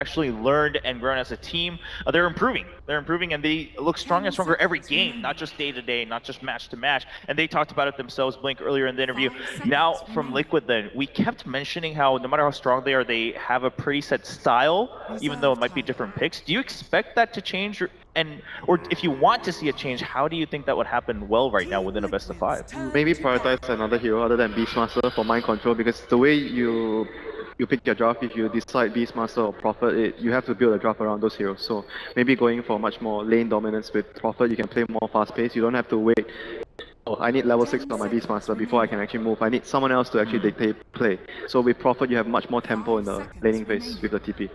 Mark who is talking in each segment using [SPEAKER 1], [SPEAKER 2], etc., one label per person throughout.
[SPEAKER 1] actually learned and grown as a team. They're improving. They're improving, and they look stronger and stronger every game, not just day to day, not just match to match. And they talked about it themselves, Blink, earlier in the interview. Now, from Liquid, then, we kept mentioning how no matter how strong they are, they have a pretty set style, even though it might be different picks. Do you expect that to change? Or if you want to see a change, how do you think that would happen well right now within a best of 5?
[SPEAKER 2] Maybe prioritize another hero other than Beastmaster for mind control, because the way you pick your draft, if you decide Beastmaster or Prophet, you have to build a draft around those heroes. So maybe going for much more lane dominance with Prophet, you can play more fast paced. You don't have to wait. Oh, I need level 6 on my Beastmaster before I can actually move. I need someone else to actually dictate play. So with Prophet, you have much more tempo in the laning phase with the TP.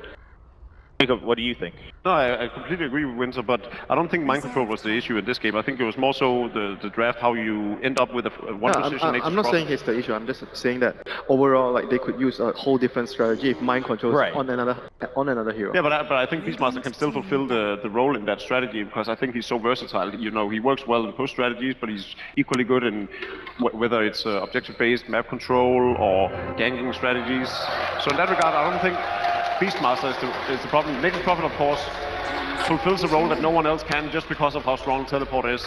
[SPEAKER 1] Jacob, what do you think?
[SPEAKER 3] No, I completely agree with Winter, but I don't think mind control was the issue in this game. I think it was more so the draft, how you end up with a one position.
[SPEAKER 2] I'm not saying it's the issue. I'm just saying that overall, like, they could use a whole different strategy if mind control is on another hero.
[SPEAKER 3] Yeah, but I think Beastmaster can still fulfill the role in that strategy, because I think he's so versatile. You know, he works well in push strategies, but he's equally good in whether it's objective-based map control or ganking strategies. So in that regard, I don't think Beastmaster is the problem. Naked Prophet, of course, fulfills a role that no one else can just because of how strong Teleport is.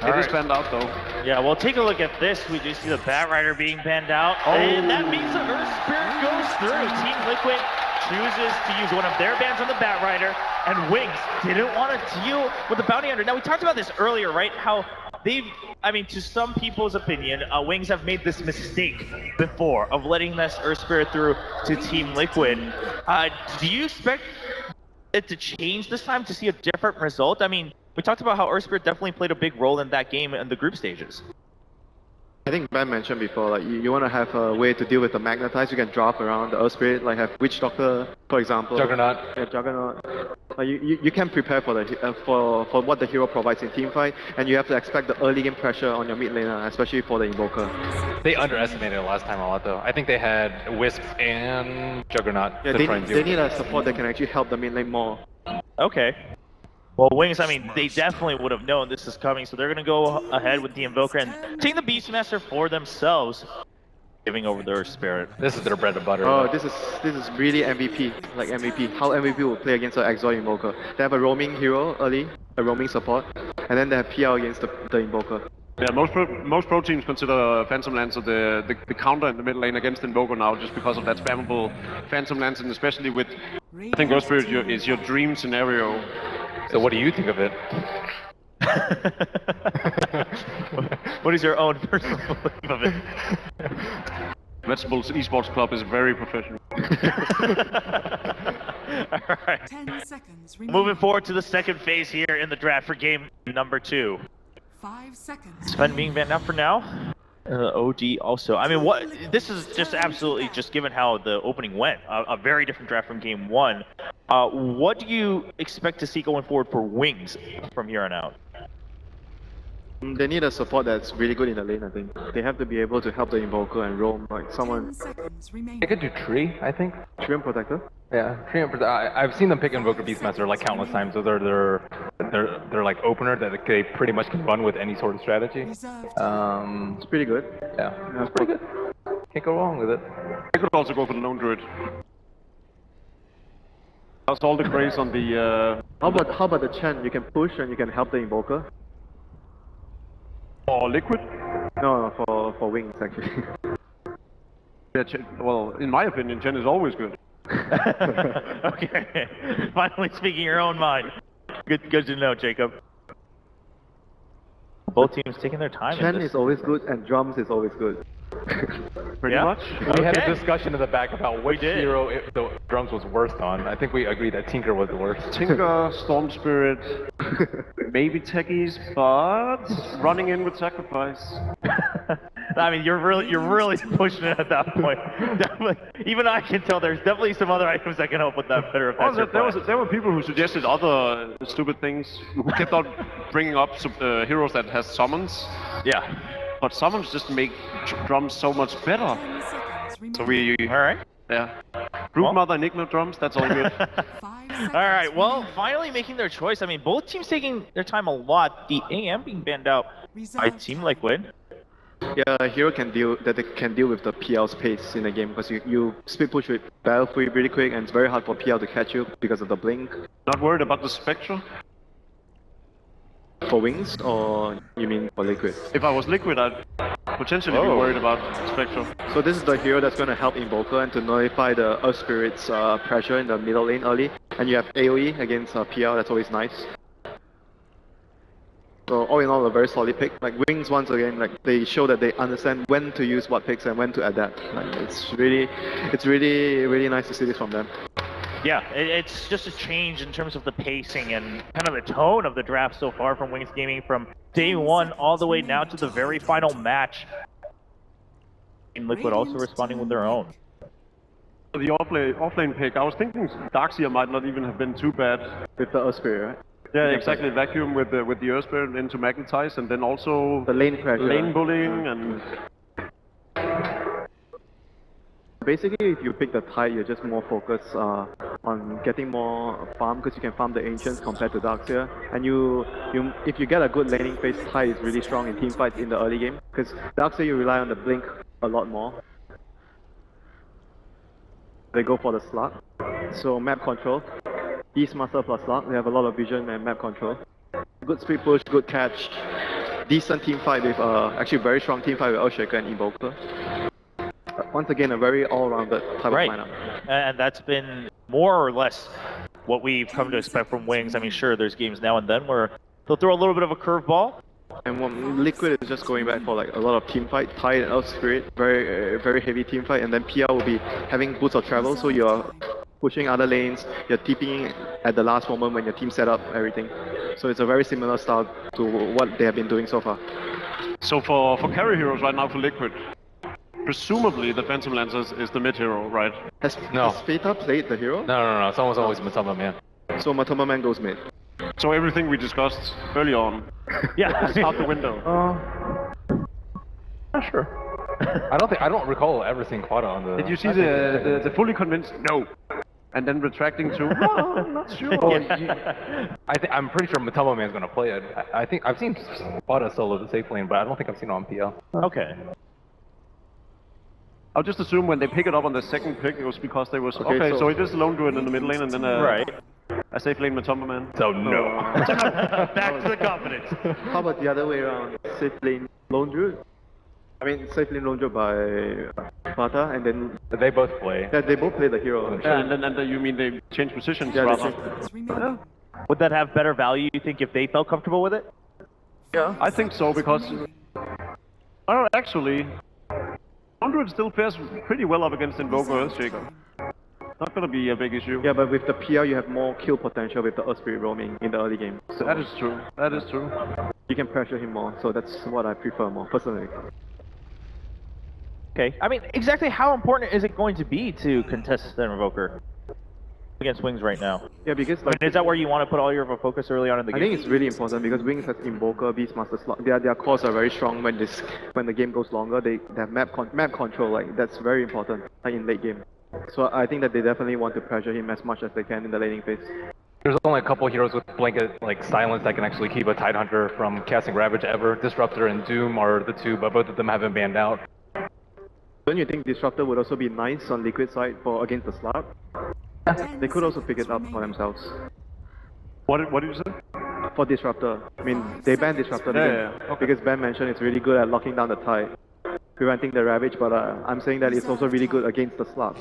[SPEAKER 3] It is banned out, though.
[SPEAKER 1] Yeah, well, take a look at this. We do see the Bat Rider being banned out. And that means the Earth Spirit goes through. Team Liquid chooses to use one of their bans on the Bat Rider, and Wings didn't want to deal with the Bounty Hunter. Now, we talked about this earlier, right? How I mean, to some people's opinion, Wings have made this mistake before of letting this Earth Spirit through to Team Liquid. Do you expect it to change this time, to see a different result? I mean, we talked about how Earth Spirit definitely played a big role in that game in the group stages.
[SPEAKER 2] I think Ben mentioned before, like, you want to have a way to deal with the Magnetize. You can drop around the Earth Spirit, like have Witch Doctor, for example.
[SPEAKER 4] Juggernaut.
[SPEAKER 2] Yeah, Juggernaut. Like, you can prepare for for what the hero provides in teamfight, and you have to expect the early game pressure on your mid laner, especially for the Invoker.
[SPEAKER 4] They underestimated it last time a lot, though. I think they had Wisp and Juggernaut.
[SPEAKER 2] Yeah, they need a support that can actually help the mid lane more.
[SPEAKER 1] Okay. Well, Wings, I mean, they definitely would have known this is coming, so they're going to go ahead with the Invoker and take the Beastmaster for themselves, giving over their Spirit.
[SPEAKER 4] This is their bread and butter.
[SPEAKER 2] Oh, this is really MVP, like MVP. How MVP would play against an Exort Invoker. They have a roaming hero early, a roaming support, and then they have PL against the Invoker.
[SPEAKER 3] Yeah, most pro teams consider Phantom Lancer the counter in the mid lane against Invoker now, just because of that spammable Phantom Lancer, and especially with, I think Ghost Spirit is your dream scenario.
[SPEAKER 4] So what do you think of it?
[SPEAKER 1] What is your own personal belief of it?
[SPEAKER 3] Vegetables Esports Club is very professional.
[SPEAKER 1] Alright.
[SPEAKER 5] 10 seconds
[SPEAKER 1] Moving forward to the second phase here in the draft for game number 2.
[SPEAKER 5] 5 seconds.
[SPEAKER 1] Sven being banned out for now. OD also. I mean, what? This is just absolutely just given how the opening went. A very different draft from game 1. What do you expect to see going forward for Wings from here on out?
[SPEAKER 2] They need a support that's really good in the lane, I think. They have to be able to help the Invoker and roam, like someone...
[SPEAKER 5] 10 seconds remaining.
[SPEAKER 4] They could do Tree, I think.
[SPEAKER 2] Tree and Protector?
[SPEAKER 4] Yeah, Tree and Protector. I've seen them pick Invoker Beastmaster like countless times. Those are their like opener that they pretty much can run with any sort of strategy.
[SPEAKER 2] It's pretty good.
[SPEAKER 4] Yeah, it's pretty good. Can't go wrong with it.
[SPEAKER 3] I could also go for the Lone Druid. That's all the craze on the...
[SPEAKER 2] How about the Chen? You can push and you can help the Invoker.
[SPEAKER 3] Or Liquid?
[SPEAKER 2] No, for Wings, actually.
[SPEAKER 3] Yeah, well, in my opinion, Chen is always good.
[SPEAKER 1] Okay, finally speaking your own mind. Good to know, Jacob. Both teams taking their time.
[SPEAKER 2] Chen is always good and Drums is always good.
[SPEAKER 3] Pretty much.
[SPEAKER 4] We had a discussion in the back about which hero the Drums was worst on. I think we agreed that Tinker was the worst.
[SPEAKER 3] Tinker, Storm Spirit, maybe Techies, but running in with Sacrifice.
[SPEAKER 1] I mean, you're really pushing it at that point. Definitely, even I can tell there's definitely some other items that can help with that better.
[SPEAKER 3] There were people who suggested other stupid things, who kept on bringing up heroes that has summons.
[SPEAKER 1] Yeah.
[SPEAKER 3] But summons just make drums so much better. So we...
[SPEAKER 1] Alright.
[SPEAKER 3] Yeah. Group Mother Enigma drums, that's all good.
[SPEAKER 1] Alright, well, finally making their choice. I mean, both teams taking their time a lot. The AM being banned out by Team Liquid.
[SPEAKER 2] Yeah, a hero can deal with the PL's pace in the game because you speed push with battle free pretty quick and it's very hard for PL to catch you because of the blink.
[SPEAKER 3] Not worried about the Spectre?
[SPEAKER 2] For wings, or you mean for liquid?
[SPEAKER 3] If I was Liquid, I'd potentially be worried about Spectre.
[SPEAKER 2] So this is the hero that's going to help Invoker and to nullify the Earth Spirit's pressure in the middle lane early. And you have AoE against PL, that's always nice. So all in all, a very solid pick. Like Wings, once again, like they show that they understand when to use what picks and when to adapt. Like it's really nice to see this from them.
[SPEAKER 1] Yeah, it's just a change in terms of the pacing and kind of the tone of the draft so far from Wings Gaming from day one all the way now to the very final match. And Liquid also responding with their own.
[SPEAKER 3] The offlane pick, I was thinking Darkseer might not even have been too bad.
[SPEAKER 2] With the Earth Spirit, right?
[SPEAKER 3] Yeah, exactly. Vacuum with the Earth Spirit into Magnetize, and then also
[SPEAKER 2] The lane pressure.
[SPEAKER 3] lane bullying and
[SPEAKER 2] Basically, if you pick the Tide, you're just more focused on getting more farm because you can farm the Ancients compared to Darkseer. And if you get a good laning phase, Tide is really strong in team fights in the early game because Darkseer you rely on the blink a lot more. They go for the slug. So map control, Beastmaster plus slug, they have a lot of vision and map control. Good speed push, good catch, decent team fight with actually very strong team fight with Earthshaker and Invoker. Once again, a very all-rounded type of lineup.
[SPEAKER 1] And that's been more or less what we've come to expect from Wings. I mean, sure, there's games now and then where they'll throw a little bit of a curveball.
[SPEAKER 2] And Liquid is just going back for like a lot of team fight, Tide and Earth Spirit, very heavy team fight, and then PL will be having boots of travel, so you're pushing other lanes, you're TPing at the last moment when your team set up everything. So it's a very similar style to what they have been doing so far.
[SPEAKER 3] so for carry heroes right now for Liquid, presumably the Phantom Lancer is the mid hero, right?
[SPEAKER 2] Has Feta played the hero?
[SPEAKER 4] No. It's always Matoma, man.
[SPEAKER 2] So Matoma Man goes mid.
[SPEAKER 3] So everything we discussed early on
[SPEAKER 1] Yeah.
[SPEAKER 3] is out the window.
[SPEAKER 4] Not sure. I don't recall ever seeing Quada on the.
[SPEAKER 3] Did you see the fully convinced no, and then retracting to no, I'm not sure.
[SPEAKER 4] I'm pretty sure Matoma Man's gonna play it. I think I've seen Quada solo the safe lane, but I don't think I've seen it on PL.
[SPEAKER 1] Okay.
[SPEAKER 3] I'll just assume when they pick it up on the second pick, it was because they was okay. So it is Lone Druid in the mid lane, and then a safe lane Matoma Man.
[SPEAKER 4] So no.
[SPEAKER 1] Back to the confidence.
[SPEAKER 2] How about the other way around? Safe lane Lone Druid? I mean, safe lane Lone Druid by Bata, and then
[SPEAKER 4] They both play.
[SPEAKER 2] yeah, they both play the hero.
[SPEAKER 3] Yeah, and then you mean they change positions
[SPEAKER 2] Yeah, they
[SPEAKER 3] rather?
[SPEAKER 2] changed-
[SPEAKER 5] remaining.
[SPEAKER 1] Would that have better value, you think, if they felt comfortable with it?
[SPEAKER 2] Yeah.
[SPEAKER 3] I think so because actually, Lone Druid still fares pretty well up against Invoker Earthshaker. Not gonna be a big issue.
[SPEAKER 2] Yeah, but with the PL, you have more kill potential with the Earth Spirit roaming in the early game. So
[SPEAKER 3] That is true. That is true.
[SPEAKER 2] you can pressure him more, so that's what I prefer more, personally.
[SPEAKER 1] Okay. I mean, exactly how important is it going to be to contest the Invoker against Wings right now?
[SPEAKER 2] Yeah, because
[SPEAKER 1] I
[SPEAKER 2] like,
[SPEAKER 1] mean, is that where you want to put all your focus early on in the
[SPEAKER 2] I
[SPEAKER 1] game?
[SPEAKER 2] think it's really important because Wings has Invoker, Beastmaster slot. Their cores are very strong when the game goes longer. They have map control, like that's very important like, in late game. So I think that they definitely want to pressure him as much as they can in the laning phase.
[SPEAKER 4] There's only a couple heroes with blanket like silence that can actually keep a Tidehunter from casting Ravage ever. Disruptor and Doom are the two, but both of them have been banned out.
[SPEAKER 2] Don't you think Disruptor would also be nice on Liquid side for against the slot? They could also pick it up for themselves.
[SPEAKER 3] What did you say?
[SPEAKER 2] For Disruptor, I mean, they banned Disruptor because Ben mentioned it's really good at locking down the Tide, preventing the Ravage, but I'm saying that it's also really good against the slot.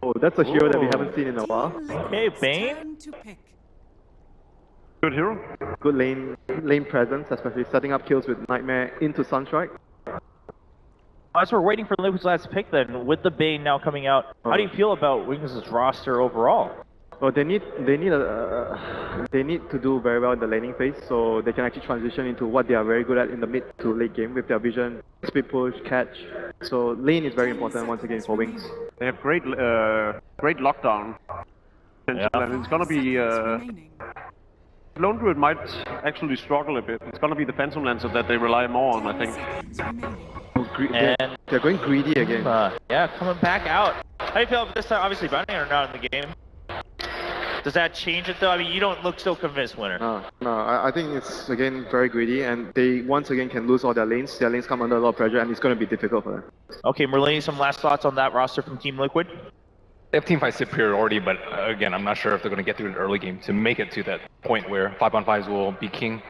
[SPEAKER 2] Oh, that's a hero that we haven't seen in a while.
[SPEAKER 1] Okay, Bane.
[SPEAKER 5] Turn to pick.
[SPEAKER 3] Good hero.
[SPEAKER 2] Good lane presence, especially setting up kills with Nightmare into Sunstrike.
[SPEAKER 1] As we're waiting for Liquid's last pick then, with the Bane now coming out, how do you feel about Wings' roster overall?
[SPEAKER 2] Well, they need to do very well in the laning phase, so they can actually transition into what they are very good at in the mid to late game with their vision, speed push, catch. So lane is very important once again for Wings.
[SPEAKER 3] They have great lockdown.
[SPEAKER 1] Yeah.
[SPEAKER 3] And it's gonna be
[SPEAKER 5] Remaining.
[SPEAKER 3] Lone Druid might actually struggle a bit. It's gonna be the Phantom Lancer that they rely more on, I think.
[SPEAKER 5] Seconds remaining.
[SPEAKER 1] And
[SPEAKER 2] They're going greedy again.
[SPEAKER 1] yeah, coming back out. How do you feel about this time? Obviously, Bounty Hunter not in the game. Does that change it though? I mean, you don't look so convinced, Winner.
[SPEAKER 2] No, I think it's again very greedy, and they once again can lose all their lanes. Their lanes come under a lot of pressure, and it's going to be difficult for them.
[SPEAKER 1] Okay, Merlini, some last thoughts on that roster from Team Liquid?
[SPEAKER 4] They have teamfight superiority, but again, I'm not sure if they're going to get through an early game to make it to that point where 5-on-5s will be king.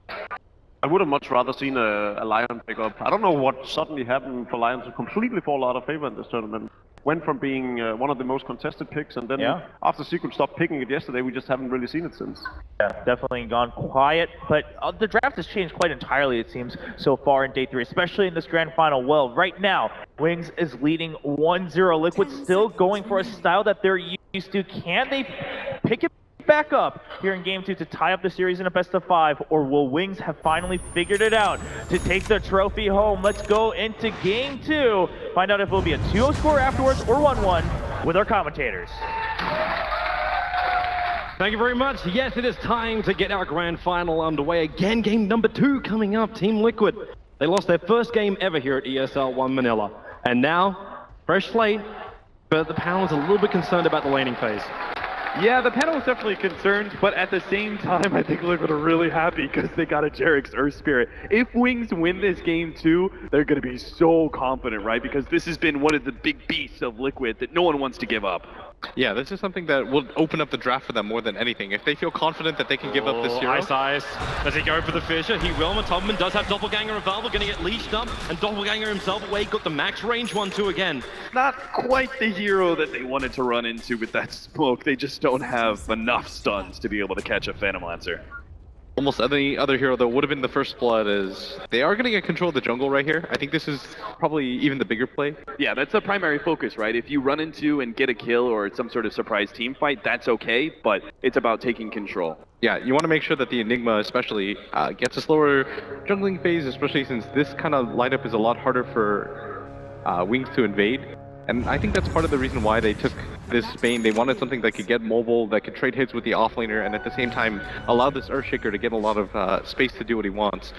[SPEAKER 3] I would have much rather seen a Lion pick up. I don't know what suddenly happened for Lion to completely fall out of favor in this tournament. Went from being one of the most contested picks, and then after Secret stopped picking it yesterday, we just haven't really seen it since.
[SPEAKER 1] Yeah, definitely gone quiet, but the draft has changed quite entirely, it seems, so far in day 3, especially in this grand final. Well, right now, Wings is leading 1-0. Liquid still going for a style that they're used to. Can they pick it back up here in game 2 to tie up the series in a best of 5, or will Wings have finally figured it out to take the trophy home? Let's go into game 2, find out if it will be a 2-0 score afterwards or 1-1 with our commentators.
[SPEAKER 6] Thank you very much. Yes, it is time to get our grand final underway again. Game number 2 coming up. Team Liquid, they lost their first game ever here at ESL One Manila, and now fresh slate, but the panel is a little bit concerned about the laning phase.
[SPEAKER 7] Yeah, the panel was definitely concerned, but at the same time, I think Liquid are really happy because they got a Jarek's Earth Spirit. If Wings win this game too, they're going to be so confident, right? Because this has been one of the big beasts of Liquid that no one wants to give up.
[SPEAKER 8] Yeah, this is something that will open up the draft for them more than anything. If they feel confident that they can give up this hero.
[SPEAKER 6] Ice. Does he go for the Fisher? He will. And Tubman does have Doppelganger available, going to get leashed up. And Doppelganger himself away, got the max range 1-2 again.
[SPEAKER 7] Not quite the hero that they wanted to run into with that smoke. They just don't have enough stuns to be able to catch a Phantom Lancer.
[SPEAKER 8] Almost any other hero that would have been the first blood is they are going to get control of the jungle right here. I think this is probably even the bigger play.
[SPEAKER 7] Yeah, that's the primary focus, right? If you run into and get a kill or some sort of surprise team fight, that's okay, but it's about taking control.
[SPEAKER 8] Yeah, you want to make sure that the Enigma especially gets a slower jungling phase, especially since this kind of lineup is a lot harder for Wings to invade. And I think that's part of the reason why they took this Bane. They wanted something that could get mobile, that could trade hits with the offlaner, and at the same time allow this Earthshaker to get a lot of space to do what he wants.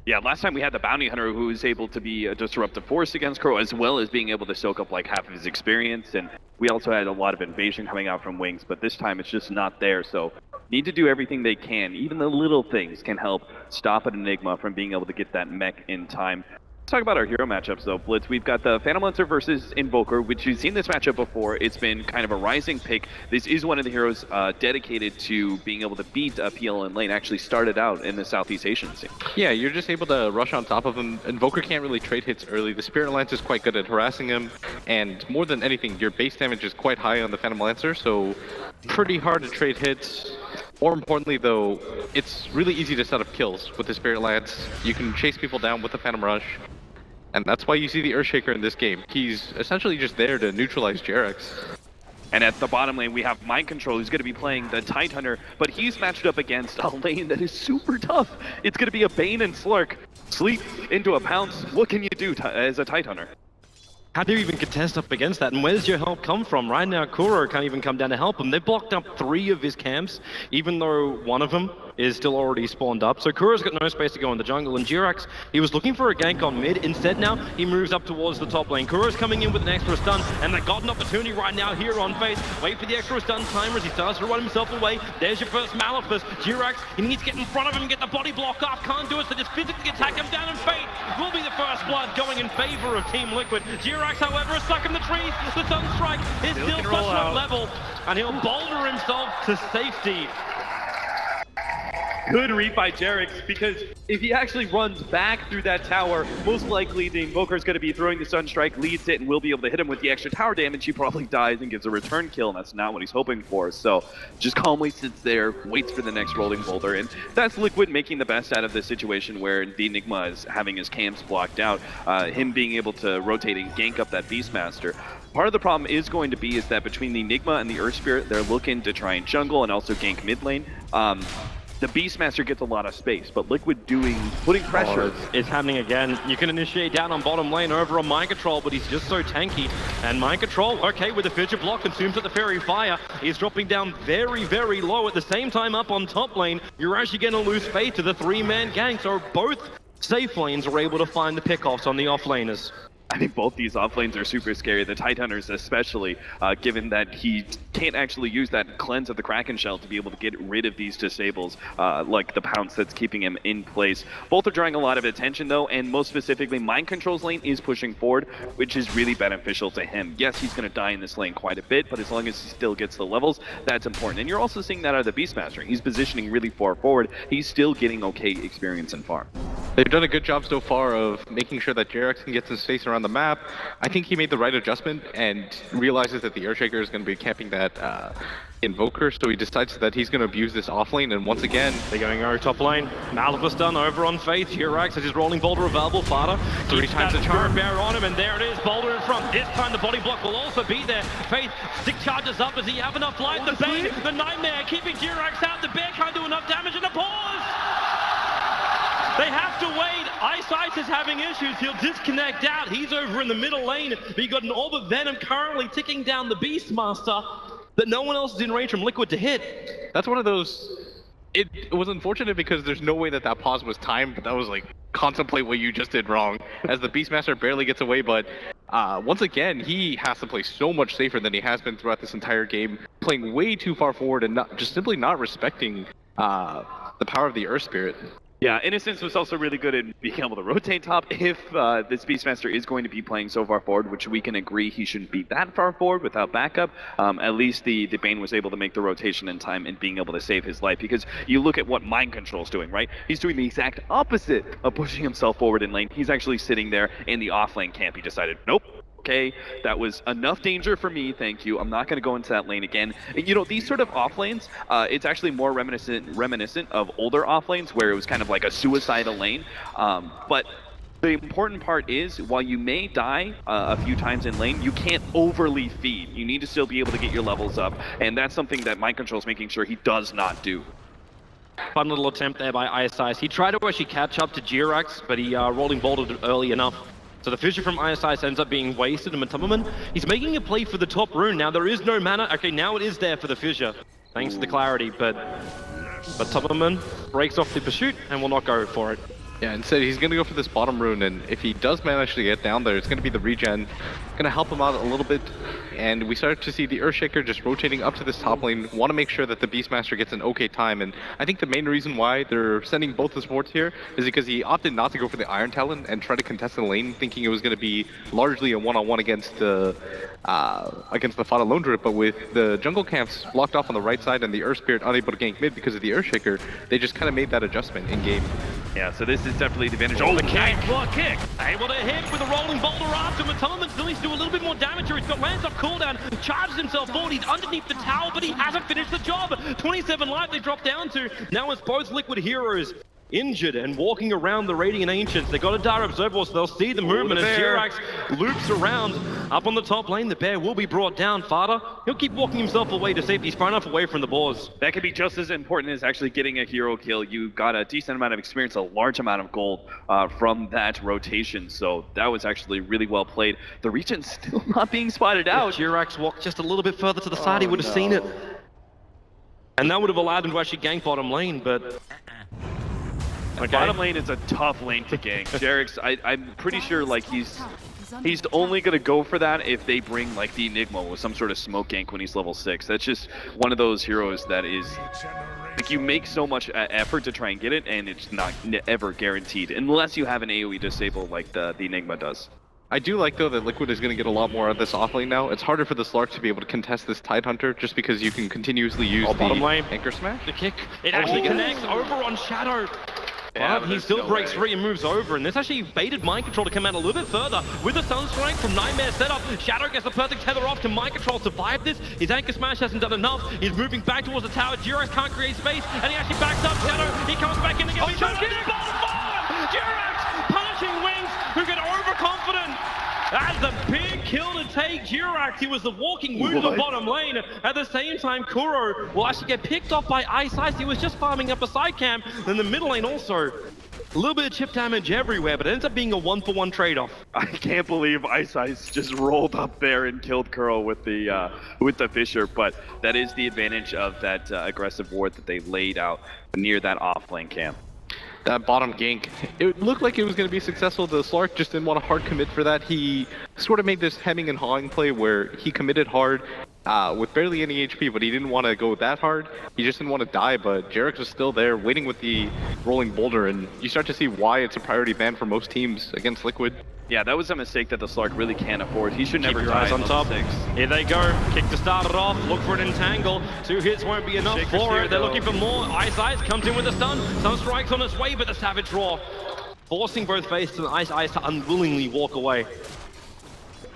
[SPEAKER 7] Yeah, last time we had the Bounty Hunter who was able to be a disruptive force against Crow, as well as being able to soak up like half of his experience, and we also had a lot of invasion coming out from Wings, but this time it's just not there, so need to do everything they can. Even the little things can help stop an Enigma from being able to get that mech in time. Let's talk about our hero matchups though, Blitz. We've got the Phantom Lancer versus Invoker, which you've seen this matchup before. It's been kind of a rising pick. This is one of the heroes dedicated to being able to beat PL in lane. Actually started out in the Southeast Asian scene.
[SPEAKER 8] Yeah, you're just able to rush on top of him. Invoker can't really trade hits early. The Spirit Lance is quite good at harassing him, and more than anything, your base damage is quite high on the Phantom Lancer, so pretty hard to trade hits. More importantly though, it's really easy to set up kills with the Spirit Lance. You can chase people down with the Phantom Rush. And that's why you see the Earthshaker in this game. He's essentially just there to neutralize Jarek's.
[SPEAKER 7] And at the bottom lane, we have Mind Control, who's going to be playing the Tidehunter, but he's matched up against a lane that is super tough. It's going to be a Bane and Slurk. Sleep into a Pounce. What can you do as a Tidehunter?
[SPEAKER 6] How do you even contest up against that? And where does your help come from? Right now, Kuro can't even come down to help him. They've blocked up 3 of his camps, even though one of them is still already spawned up. So Kuro's got no space to go in the jungle. And Jirax, he was looking for a gank on mid. Instead now, he moves up towards the top lane. Kuro's coming in with an extra stun, and they got an opportunity right now here on face. Wait for the extra stun timer as he starts to run himself away. There's your first Malefice. Jirax, he needs to get in front of him, get the body block off. Can't do it, so just physically attack him down, and Fate will be the first blood going in favor of Team Liquid. Jirax, however, is stuck in the trees. The Sunstrike is still such a level, and he'll boulder himself to safety.
[SPEAKER 7] Good read by Jarek's, because if he actually runs back through that tower, most likely the Invoker is going to be throwing the Sunstrike, leads it, and will be able to hit him with the extra tower damage. He probably dies and gets a return kill, and that's not what he's hoping for. So just calmly sits there, waits for the next rolling boulder, and that's Liquid making the best out of this situation where the Enigma is having his camps blocked out, him being able to rotate and gank up that Beastmaster. Part of the problem is going to be is that between the Enigma and the Earth Spirit, they're looking to try and jungle and also gank mid lane. The Beastmaster gets a lot of space, but Liquid putting pressure.
[SPEAKER 6] It's happening again. You can initiate down on bottom lane over on Mind Control, but he's just so tanky. And Mind Control, okay, with the Fidget Block, consumes at the Fairy Fire. He's dropping down very, very low. At the same time, up on top lane, you're actually going to lose Fate to the 3-man gang. So both safe lanes are able to find the pickoffs on the off laners.
[SPEAKER 7] I think both these offlanes are super scary, the Tidehunters especially, given that he can't actually use that cleanse of the Kraken Shell to be able to get rid of these disables, like the Pounce that's keeping him in place. Both are drawing a lot of attention though, and most specifically, Mind Control's lane is pushing forward, which is really beneficial to him. Yes, he's going to die in this lane quite a bit, but as long as he still gets the levels, that's important. And you're also seeing that out of the Beastmaster. He's positioning really far forward. He's still getting okay experience and farm.
[SPEAKER 8] They've done a good job so far of making sure that JRX can get some space around the map. I think he made the right adjustment and realizes that the Earthshaker is going to be camping that Invoker, so he decides that he's going to abuse this off lane, and once again...
[SPEAKER 6] They're going over top lane. Malphus done over on Faith. JRX has his rolling boulder available. Fada 3 times the charm bear on him, and there it is. Boulder in front. This time the body block will also be there. Faith stick charges up. Does he have enough life? The Bane, the Nightmare, keeping JRX out. The bear can't do enough damage, and a pause! They have to wait. Ice is having issues. He'll disconnect out. He's over in the middle lane. But you got an Orb of Venom currently ticking down the Beastmaster that no one else is in range from Liquid to hit.
[SPEAKER 8] That's one of those... It was unfortunate because there's no way that pause was timed, but that was like, contemplate what you just did wrong. As the Beastmaster barely gets away, but once again, he has to play so much safer than he has been throughout this entire game, playing way too far forward and just simply not respecting the power of the Earth Spirit.
[SPEAKER 7] Yeah, Innocence was also really good at being able to rotate top if this Beastmaster is going to be playing so far forward, which we can agree he shouldn't be that far forward without backup. At least the Bane was able to make the rotation in time and being able to save his life, because you look at what Mind Control's doing, right? He's doing the exact opposite of pushing himself forward in lane. He's actually sitting there in the off lane camp. He decided, nope. Okay, that was enough danger for me, thank you. I'm not going to go into that lane again. And, you know, these sort of off lanes, it's actually more reminiscent of older off lanes where it was kind of like a suicidal lane. But the important part is, while you may die a few times in lane, you can't overly feed. You need to still be able to get your levels up, and that's something that Mind Control is making sure he does not do.
[SPEAKER 6] Fun little attempt there by Ice. He tried to actually catch up to JRX, but he rolling bouldered early enough. So the fissure from Ice ends up being wasted, and Matumberman, he's making a play for the top rune. Now there is no mana. Okay, now it is there for the fissure, thanks to the clarity, but Matumberman breaks off the pursuit and will not go for it.
[SPEAKER 8] Yeah, instead he's going to go for this bottom rune, and if he does manage to get down there, it's going to be the regen. Going to help him out a little bit, and we start to see the Earthshaker just rotating up to this top lane, want to make sure that the Beastmaster gets an okay time, and I think the main reason why they're sending both the supports here is because he opted not to go for the Iron Talon and try to contest the lane, thinking it was going to be largely a one-on-one against the Fada Lone Drip, but with the jungle camps blocked off on the right side and the Earth Spirit unable to gank mid because of the Earthshaker, they just kind of made that adjustment in-game.
[SPEAKER 7] Yeah, so this is definitely the advantage.
[SPEAKER 6] Oh, the kick! What kick! Able to hit with a rolling boulder after Matumberman still needs to do a little bit more damage here. He's got lands off cooldown, charges himself forward. He's underneath the tower, but he hasn't finished the job. 27 life they drop down to. Now it's both Liquid heroes injured and walking around the Radiant Ancients. They got a Dire Observer, so they'll see the movement as JRX loops around up on the top lane. The bear will be brought down. Fada, he'll keep walking himself away to safety. He's far enough away from the boars.
[SPEAKER 7] That could be just as important as actually getting a hero kill. You got a decent amount of experience, a large amount of gold from that rotation, so that was actually really well played. The Regent's still not being spotted out.
[SPEAKER 6] If JRX walked just a little bit further to the side, he would have seen it. And that would have allowed him to actually gank bottom lane, but...
[SPEAKER 7] Okay. Bottom lane is a tough lane to gank. JRX, I'm pretty sure like he's only gonna go for that if they bring like the Enigma with some sort of smoke gank when he's level 6. That's just one of those heroes that is like you make so much effort to try and get it, and it's not ever guaranteed unless you have an AoE disable like the Enigma does.
[SPEAKER 8] I do like, though, that Liquid is going to get a lot more of this offlane now. It's harder for the Slark to be able to contest this Tidehunter just because you can continuously use the Anchor Smash.
[SPEAKER 6] The kick, it actually connects over on Shadow.
[SPEAKER 7] Yeah,
[SPEAKER 6] but he still breaks free and moves over, and this actually baited Mind Control to come out a little bit further with a Sunstrike from Nightmare setup. Shadow gets the perfect tether off to Mind Control, survive this. His Anchor Smash hasn't done enough. He's moving back towards the tower. JRX can't create space, and he actually backs up Shadow. He comes back in again. Oh, JRX punishing Wings, who get overconfident. That's a big kill to take JRX. He was the walking wound on bottom lane. At the same time, Kuro will actually get picked off by Ice. He was just farming up a side camp. Then the middle lane also. A little bit of chip damage everywhere, but it ends up being a 1-for-1 trade-off.
[SPEAKER 7] I can't believe Ice just rolled up there and killed Kuro with the Fissure, but that is the advantage of that aggressive ward that they laid out near that off-lane camp.
[SPEAKER 8] that bottom gank. It looked like it was going to be successful. The Slark just didn't want to hard commit for that. He sort of made this hemming and hawing play where he committed hard with barely any HP, but he didn't want to go that hard. He just didn't want to die, but Jerax was still there waiting with the rolling boulder, and you start to see why it's a priority ban for most teams against Liquid.
[SPEAKER 7] Yeah, that was a mistake that the Slark really can't afford. He should never
[SPEAKER 6] Keep your
[SPEAKER 7] die
[SPEAKER 6] eyes on
[SPEAKER 7] level
[SPEAKER 6] top.
[SPEAKER 7] 6.
[SPEAKER 6] Here they go. Kick to start it off. Look for an entangle. 2 hits won't be enough
[SPEAKER 7] Shaker's
[SPEAKER 6] for
[SPEAKER 7] here,
[SPEAKER 6] it. They're
[SPEAKER 7] though.
[SPEAKER 6] looking for more. Ice comes in with a stun. Sunstrike's on its way, but the Savage Roar forcing both FaZe and Ice to unwillingly walk away.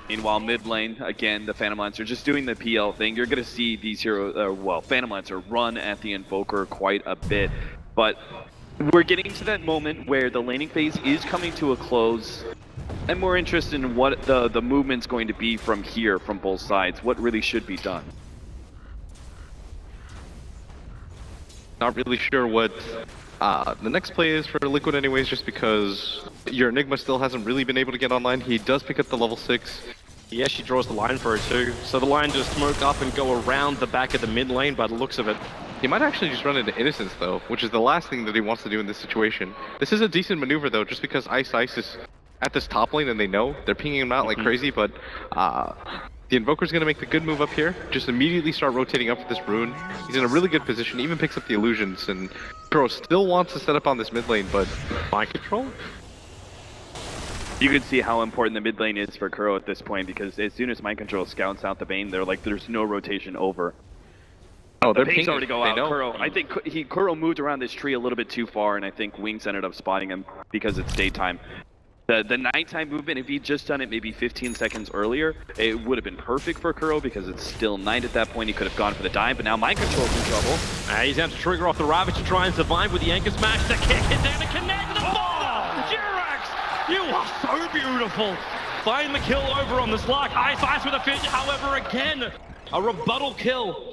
[SPEAKER 7] Meanwhile, mid lane, again, the Phantom Lancer just doing the PL thing. You're going to see these heroes, Phantom Lancer run at the Invoker quite a bit. But we're getting to that moment where the laning phase is coming to a close. I'm more interested in what the movement's going to be from here, from both sides. What really should be done.
[SPEAKER 8] Not really sure what the next play is for Liquid anyways, just because your Enigma still hasn't really been able to get online. He does pick up the level 6.
[SPEAKER 6] Yeah, she draws the line for it too. So the line just smoke up and go around the back of the mid lane by the looks of it.
[SPEAKER 8] He might actually just run into Innocence though, which is the last thing that he wants to do in this situation. This is a decent maneuver though, just because Ice is at this top lane and they know. They're pinging him out like crazy, but the Invoker's going to make the good move up here. Just immediately start rotating up for this rune. He's in a really good position, even picks up the illusions, and Pro still wants to set up on this mid lane, but mind control?
[SPEAKER 7] You can see how important the mid lane is for Kuro at this point, because as soon as Mind Control scouts out the Bane, they're like, there's no rotation over.
[SPEAKER 8] Oh,
[SPEAKER 7] The
[SPEAKER 8] they're
[SPEAKER 7] pings
[SPEAKER 8] pinging.
[SPEAKER 7] already go
[SPEAKER 8] They
[SPEAKER 7] out.
[SPEAKER 8] know.
[SPEAKER 7] Kuro, I think Kuro moved around this tree a little bit too far, and I think Wings ended up spotting him because it's daytime. The nighttime movement, if he'd just done it maybe 15 seconds earlier, it would have been perfect for Kuro because it's still night at that point. He could have gone for the dive, but now Mind Control's in trouble.
[SPEAKER 6] He's going to trigger off the Ravage to try and survive with the Anchor Smash. The kick is down to connect the ball. Jerax, you are so beautiful. Find the kill over on the Slark. Ice with a fish. However, again, a rebuttal kill.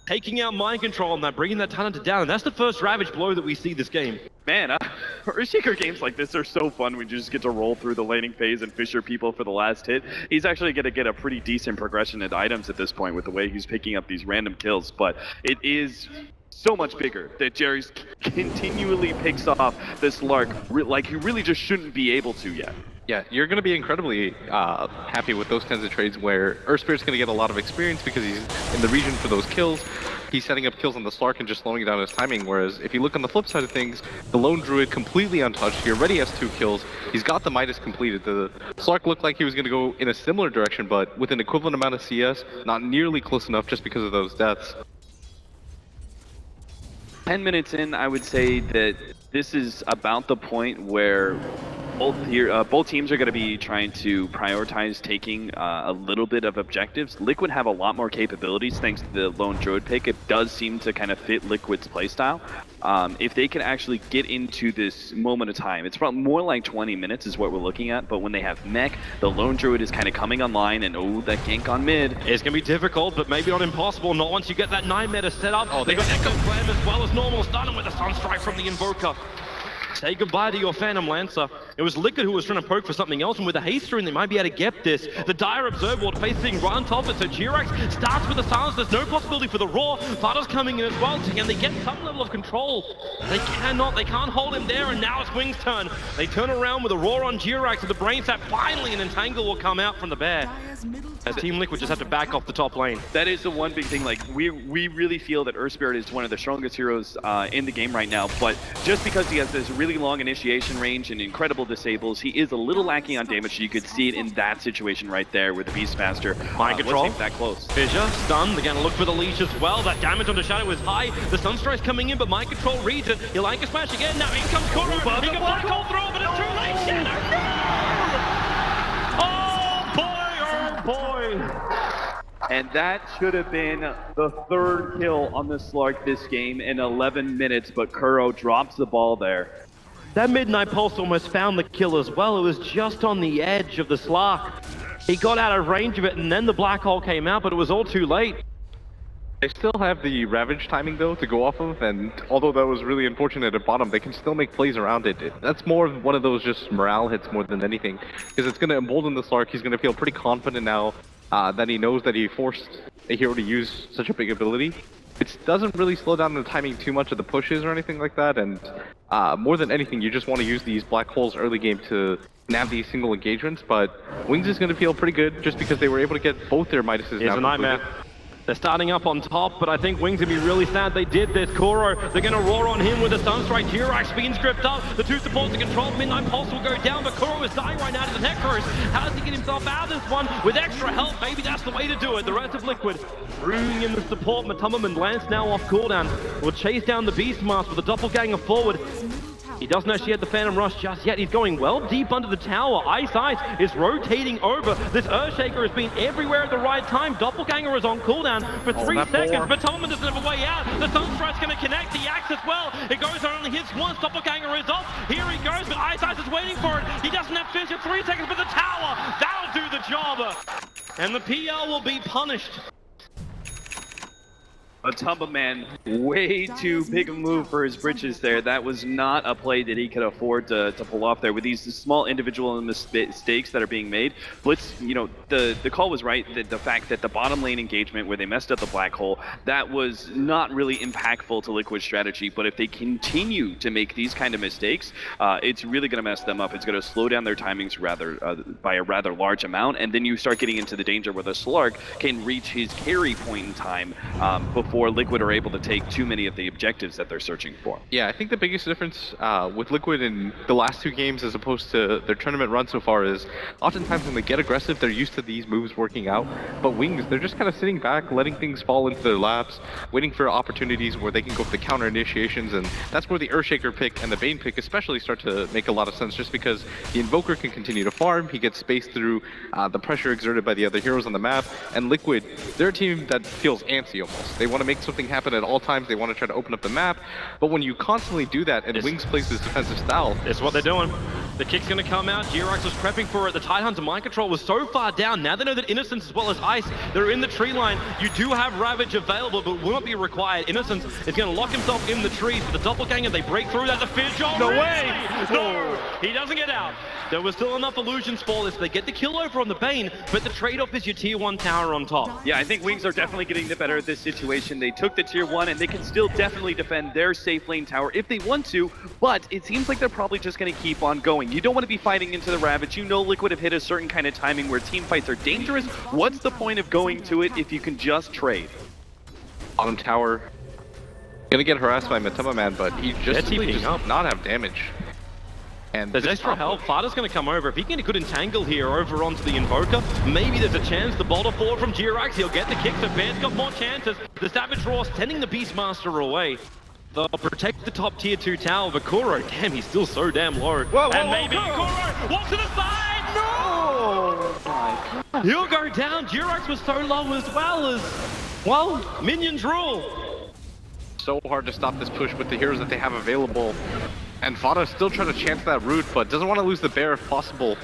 [SPEAKER 6] Taking out Mind Control on that, bringing that talent down. And that's the first Ravage blow that we see this game.
[SPEAKER 7] Man, Earthshaker games like this are so fun when you just get to roll through the laning phase and fisher people for the last hit. He's actually going to get a pretty decent progression in items at this point with the way he's picking up these random kills, but it is so much bigger that Jerry's continually picks off this Lark like he really just shouldn't be able to yet.
[SPEAKER 8] Yeah, you're going to be incredibly happy with those kinds of trades where Earth Spirit's going to get a lot of experience because he's in the region for those kills. He's setting up kills on the Slark and just slowing down his timing, whereas if you look on the flip side of things, the Lone Druid completely untouched. He already has 2 kills. He's got the Midas completed. The Slark looked like he was going to go in a similar direction, but with an equivalent amount of CS, not nearly close enough just because of those deaths.
[SPEAKER 7] 10 minutes in, I would say that this is about the point where both teams are going to be trying to prioritize taking a little bit of objectives. Liquid have a lot more capabilities thanks to the Lone Druid pick. It does seem to kind of fit Liquid's playstyle. If they can actually get into this moment of time, it's probably more like 20 minutes is what we're looking at, but when they have mech, the Lone Druid is kind of coming online, and oh, that gank on mid.
[SPEAKER 6] It's going to be difficult, but maybe not impossible. Not once you get that 9 meta set up. Oh, they got Echo Slam as well as normal stun with a Sunstrike from the Invoker. Say goodbye to your Phantom Lancer. It was Liquid who was trying to poke for something else, and with a haste rune, they might be able to get this. The Dire Observer Ward facing right on top of it, so Jerax starts with the silence. There's no possibility for the Roar. Vada's coming in as well, so can they get some level of control? They cannot. They can't hold him there, and now it's Wings' turn. They turn around with a Roar on Jerax, and the Brain Sap. Finally, an Entangle will come out from the bear. As Team Liquid just have to back off the top lane.
[SPEAKER 7] That is the one big thing. Like we really feel that Earth Spirit is one of the strongest heroes in the game right now. But just because he has this really long initiation range and incredible disables, he is a little lacking on damage. You could see it in that situation right there with the Beastmaster.
[SPEAKER 6] Mind control.
[SPEAKER 7] That close.
[SPEAKER 6] Fissure, stun. They're going to look for the leash as well. That damage on the Shadow is high. The Sunstrike's coming in, but Mind Control reads it. He'll Anchor Smash again. Now in comes Kuro. He can black hole through, but it's too late. Shadow, no! Oh boy!
[SPEAKER 7] And that should have been the 3rd kill on the Slark this game in 11 minutes, but Kuro drops the ball there.
[SPEAKER 6] That Midnight Pulse almost found the kill as well. It was just on the edge of the Slark. He got out of range of it, and then the black hole came out, but it was all too late.
[SPEAKER 8] They still have the Ravage timing though to go off of, and although that was really unfortunate at bottom, they can still make plays around it. That's more of one of those just morale hits more than anything, because it's going to embolden the Slark. He's going to feel pretty confident now that he knows that he forced a hero to use such a big ability. it doesn't really slow down the timing too much of the pushes or anything like that, and more than anything, you just want to use these black holes early game to nab these single engagements, but Wings is going to feel pretty good just because they were able to get both their Midases
[SPEAKER 6] Here's
[SPEAKER 8] now
[SPEAKER 6] a nightmare. They're starting up on top, but I think Wings will be really sad they did this. Kuro, they're going to roar on him with a Sunstrike. Jirax being stripped up. The two supports are controlled. Midnight Pulse will go down, but Kuro is dying right now to the Necros. How does he get himself out of this one? With extra help, maybe that's the way to do it. The rest of Liquid bringing in the support. Matumam and Lance now off cooldown. Will chase down the Beastmaster with a doppelganger forward. He doesn't actually have the Phantom Rush just yet. He's going well deep under the tower. Ice is rotating over. This Earthshaker has been everywhere at the right time. Doppelganger is on cooldown for 3 seconds, but Tolman doesn't have a way out. The Sunstrike's going to connect the axe as well. It goes on, only hits once. Doppelganger is off. Here he goes, but Ice is waiting for it. He doesn't have finish in 3 seconds, but the tower, that'll do the job. And the PL will be punished.
[SPEAKER 7] Matumba Man, way too big a move for his britches there. That was not a play that he could afford to pull off there. With these small individual mistakes that are being made, Blitz, you know, the call was right. The fact that the bottom lane engagement where they messed up the black hole, that was not really impactful to Liquid's strategy. But if they continue to make these kind of mistakes, it's really going to mess them up. It's going to slow down their timings by a rather large amount. And then you start getting into the danger where the Slark can reach his carry point in time before Liquid are able to take too many of the objectives that they're searching for.
[SPEAKER 8] Yeah, I think the biggest difference with Liquid in the last 2 games as opposed to their tournament run so far is oftentimes when they get aggressive, they're used to these moves working out. But Wings, they're just kind of sitting back, letting things fall into their laps, waiting for opportunities where they can go for the counter initiations, and that's where the Earthshaker pick and the Bane pick especially start to make a lot of sense, just because the Invoker can continue to farm, he gets space through the pressure exerted by the other heroes on the map, and Liquid, they're a team that feels antsy almost. They want to make something happen at all times. They want to try to open up the map, but when you constantly do that and Wings plays this defensive style,
[SPEAKER 6] it's what they're doing. The kick's going to come out. Jirax was prepping for it. The Tidehunter mind control was so far down. Now they know that Innocence as well as Ice, they're in the tree line. You do have Ravage available, but will not be required. Innocence is going to lock himself in the trees. But the Doppelganger, they break through that. The Fidge, no way! No! He doesn't get out. There was still enough illusions for this. They get the kill over on the Bane, but the trade-off is your tier 1 tower on top.
[SPEAKER 7] Yeah, I think Wings are definitely getting the better of this situation. They took the tier 1 and they can still definitely defend their safe lane tower if they want to, but it seems like they're probably just going to keep on going. You don't want to be fighting into the Ravage. You know Liquid have hit a certain kind of timing where team fights are dangerous. What's the point of going to it if you can just trade?
[SPEAKER 8] bottom tower, gonna get harassed by Matumba Man, but he just simply does not have damage. And
[SPEAKER 6] there's extra help. Fada's going to come over. If he can get a good entangle here over onto the Invoker, maybe there's a chance. The boulder forward from Jirax, he'll get the kick, so Bear's got more chances. The Savage Roar sending the Beastmaster away. They'll protect the top tier 2 tower, but Kuro, damn, he's still so damn low.
[SPEAKER 7] Whoa,
[SPEAKER 6] and maybe Kuro walks to the side! No!
[SPEAKER 7] Oh my God.
[SPEAKER 6] He'll go down. Jirax was so low as well, minions rule.
[SPEAKER 8] So hard to stop this push with the heroes that they have available. And Fada's still trying to chance that route, but doesn't want to lose the bear if possible.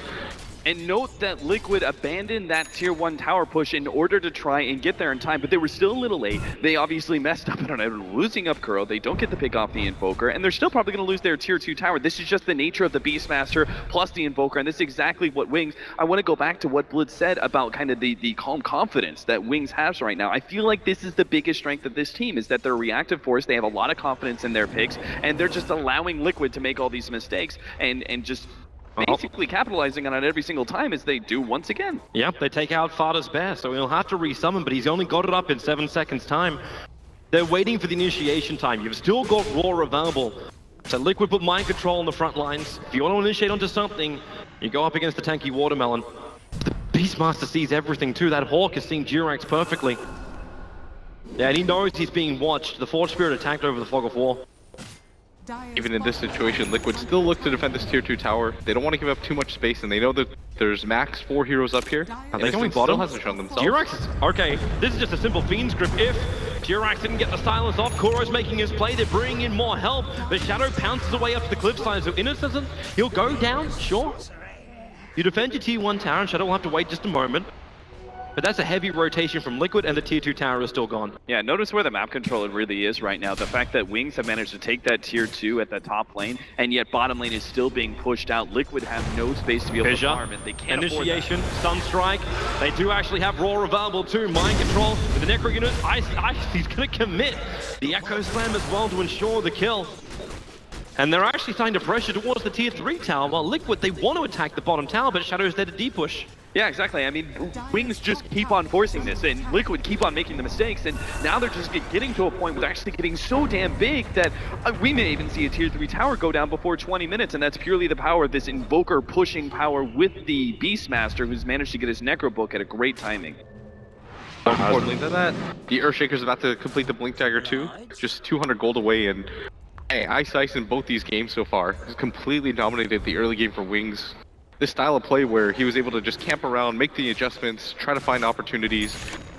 [SPEAKER 7] And note that Liquid abandoned that tier 1 tower push in order to try and get there in time, but they were still a little late. They obviously messed up on losing up Kuro. They don't get the pick off the Invoker, and they're still probably going to lose their tier 2 tower. This is just the nature of the Beastmaster plus the Invoker, and this is exactly what Wings... I want to go back to what Blitz said about kind of the calm confidence that Wings has right now. I feel like this is the biggest strength of this team, is that they're a reactive force. They have a lot of confidence in their picks, and they're just allowing Liquid to make all these mistakes and just... basically capitalizing on it every single time as they do once again.
[SPEAKER 6] Yep, they take out Fada's bear, so he'll have to resummon, but he's only got it up in 7 seconds time. They're waiting for the initiation time. You've still got Roar available. So Liquid put mind control on the front lines. If you want to initiate onto something, you go up against the tanky Watermelon. The Beastmaster sees everything too. That Hawk is seeing Jirax perfectly. Yeah, and he knows he's being watched. The Forge Spirit attacked over the Fog of War.
[SPEAKER 8] Even in this situation, Liquid still look to defend this tier 2 tower. They don't want to give up too much space, and they know that there's max 4 heroes up here.
[SPEAKER 6] Are they going bottom?
[SPEAKER 8] Still hasn't shown themselves.
[SPEAKER 6] Jirax is... okay, this is just a simple Fiend's Grip. If Jirax didn't get the silence off, Kuro's making his play. They're bringing in more help. The Shadow pounces away up to the cliffside, so Innocent, he'll go down, sure. You defend your tier 1 tower, and Shadow will have to wait just a moment. but that's a heavy rotation from Liquid, and the tier 2 tower is still gone.
[SPEAKER 7] Yeah, notice where the map control really is right now. The fact that Wings have managed to take that tier 2 at the top lane, and yet bottom lane is still being pushed out. Liquid have no space to be able to farm, and they can't
[SPEAKER 6] Initiation, Sunstrike. They do actually have Raw available too. Mind control with the Necro unit. Ice, he's going to commit the Echo Slam as well to ensure the kill. And they're actually starting to pressure towards the tier 3 tower, while Liquid, they want to attack the bottom tower, but Shadow's there to D-push.
[SPEAKER 7] Yeah, exactly. I mean, Wings just keep on forcing this, and Liquid keep on making the mistakes, and now they're just getting to a point where they're actually getting so damn big that we may even see a tier 3 tower go down before 20 minutes, and that's purely the power of this Invoker pushing power with the Beastmaster, who's managed to get his Necro book at a great timing.
[SPEAKER 8] More importantly than that, the Earthshaker's about to complete the Blink Dagger too, just 200 gold away, and hey, Ice in both these games so far has completely dominated the early game for Wings. This style of play where he was able to just camp around, make the adjustments, try to find opportunities.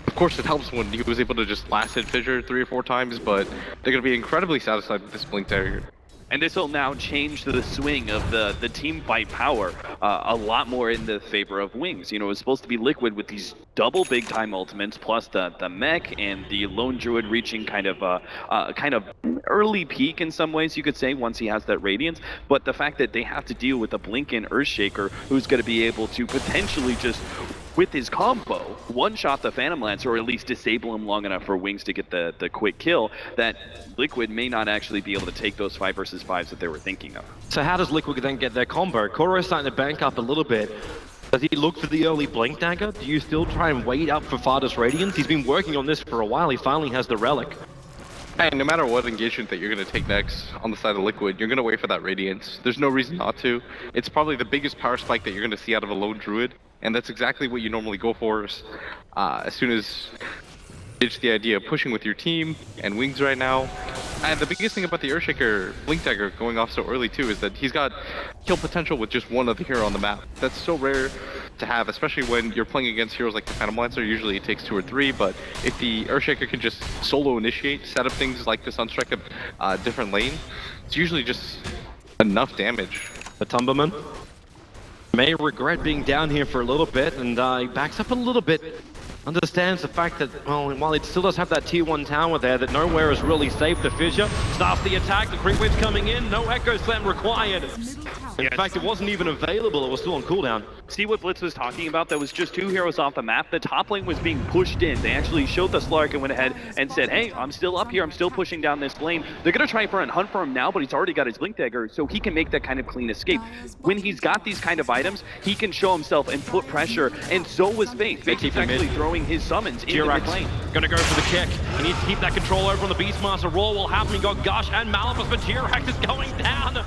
[SPEAKER 8] Of course, it helps when he was able to just last hit Fissure 3 or 4 times, but they're going to be incredibly satisfied with this Blink Dagger.
[SPEAKER 7] And this will now change the swing of the team fight power a lot more in the favor of Wings. You know, it was supposed to be Liquid with these double big time ultimates, plus the mech and the Lone Druid reaching kind of early peak in some ways, you could say, once he has that Radiance. But the fact that they have to deal with a Blink-in Earthshaker who's going to be able to potentially just, with his combo, one-shot the Phantom Lancer, or at least disable him long enough for Wings to get the quick kill, that Liquid may not actually be able to take those 5 versus 5s that they were thinking of.
[SPEAKER 6] So how does Liquid then get their combo? Koro's starting to bank up a little bit. Does he look for the early Blink Dagger? Do you still try and wait up for Farda's Radiance? He's been working on this for a while. He finally has the Relic.
[SPEAKER 8] And no matter what engagement that you're going to take next on the side of Liquid, you're going to wait for that Radiance. There's no reason not to. It's probably the biggest power spike that you're going to see out of a Lone Druid, and that's exactly what you normally go for as soon as you ditch the idea of pushing with your team and Wings right now. And the biggest thing about the Earthshaker Blink Dagger going off so early too is that he's got kill potential with just one other hero on the map. That's so rare to have, especially when you're playing against heroes like the Phantom Lancer. Usually it takes 2 or 3, but if the Earthshaker can just solo initiate, set up things like the Sunstrike a different lane, it's usually just enough damage.
[SPEAKER 6] The Tumberman may regret being down here for a little bit, and he backs up a little bit. Understands the fact that, well, while it still does have that tier 1 tower there, that nowhere is really safe. The Fissure starts the attack, the creep wave's coming in, no Echo Slam required. In fact, it wasn't even available, it was still on cooldown.
[SPEAKER 7] See what Blitz was talking about? That was just 2 heroes off the map. The top lane was being pushed in. They actually showed the Slark and went ahead and said, hey, I'm still up here, I'm still pushing down this lane. They're going to try and hunt for him now, but he's already got his Blink Dagger, so he can make that kind of clean escape. When he's got these kind of items, he can show himself and put pressure, and so was Faith. Faith is actually throwing his summons into the lane.
[SPEAKER 6] Gonna go for the kick. He needs to keep that control over on the Beastmaster. Raw will happen. He got Gush and Malphus, but Jirax is going down.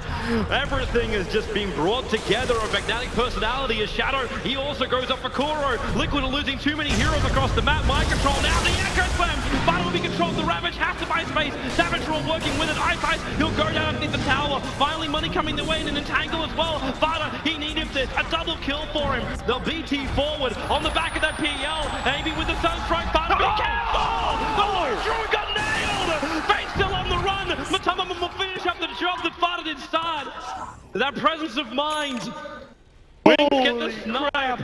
[SPEAKER 6] Everything is just being brought together. A magnetic personality is Shadow. He also goes up for Koro. Liquid are losing too many heroes across the map. Mind control now. The Echo Slam. Final will be controlled. The Ravage has to buy space. Savage Raw working with it. Ice. He'll go down underneath the tower. Finally, money coming the way and an entangle as well. Farda, he needed this. A double kill for him. They'll BT forward on the back of that PL. Maybe with the Sunstrike. Farda, be careful! The Lone Druid got nailed! Fate's still on the run. Matumbaman will finish up the job that Farda did start. That presence of mind. Wings get the snipe.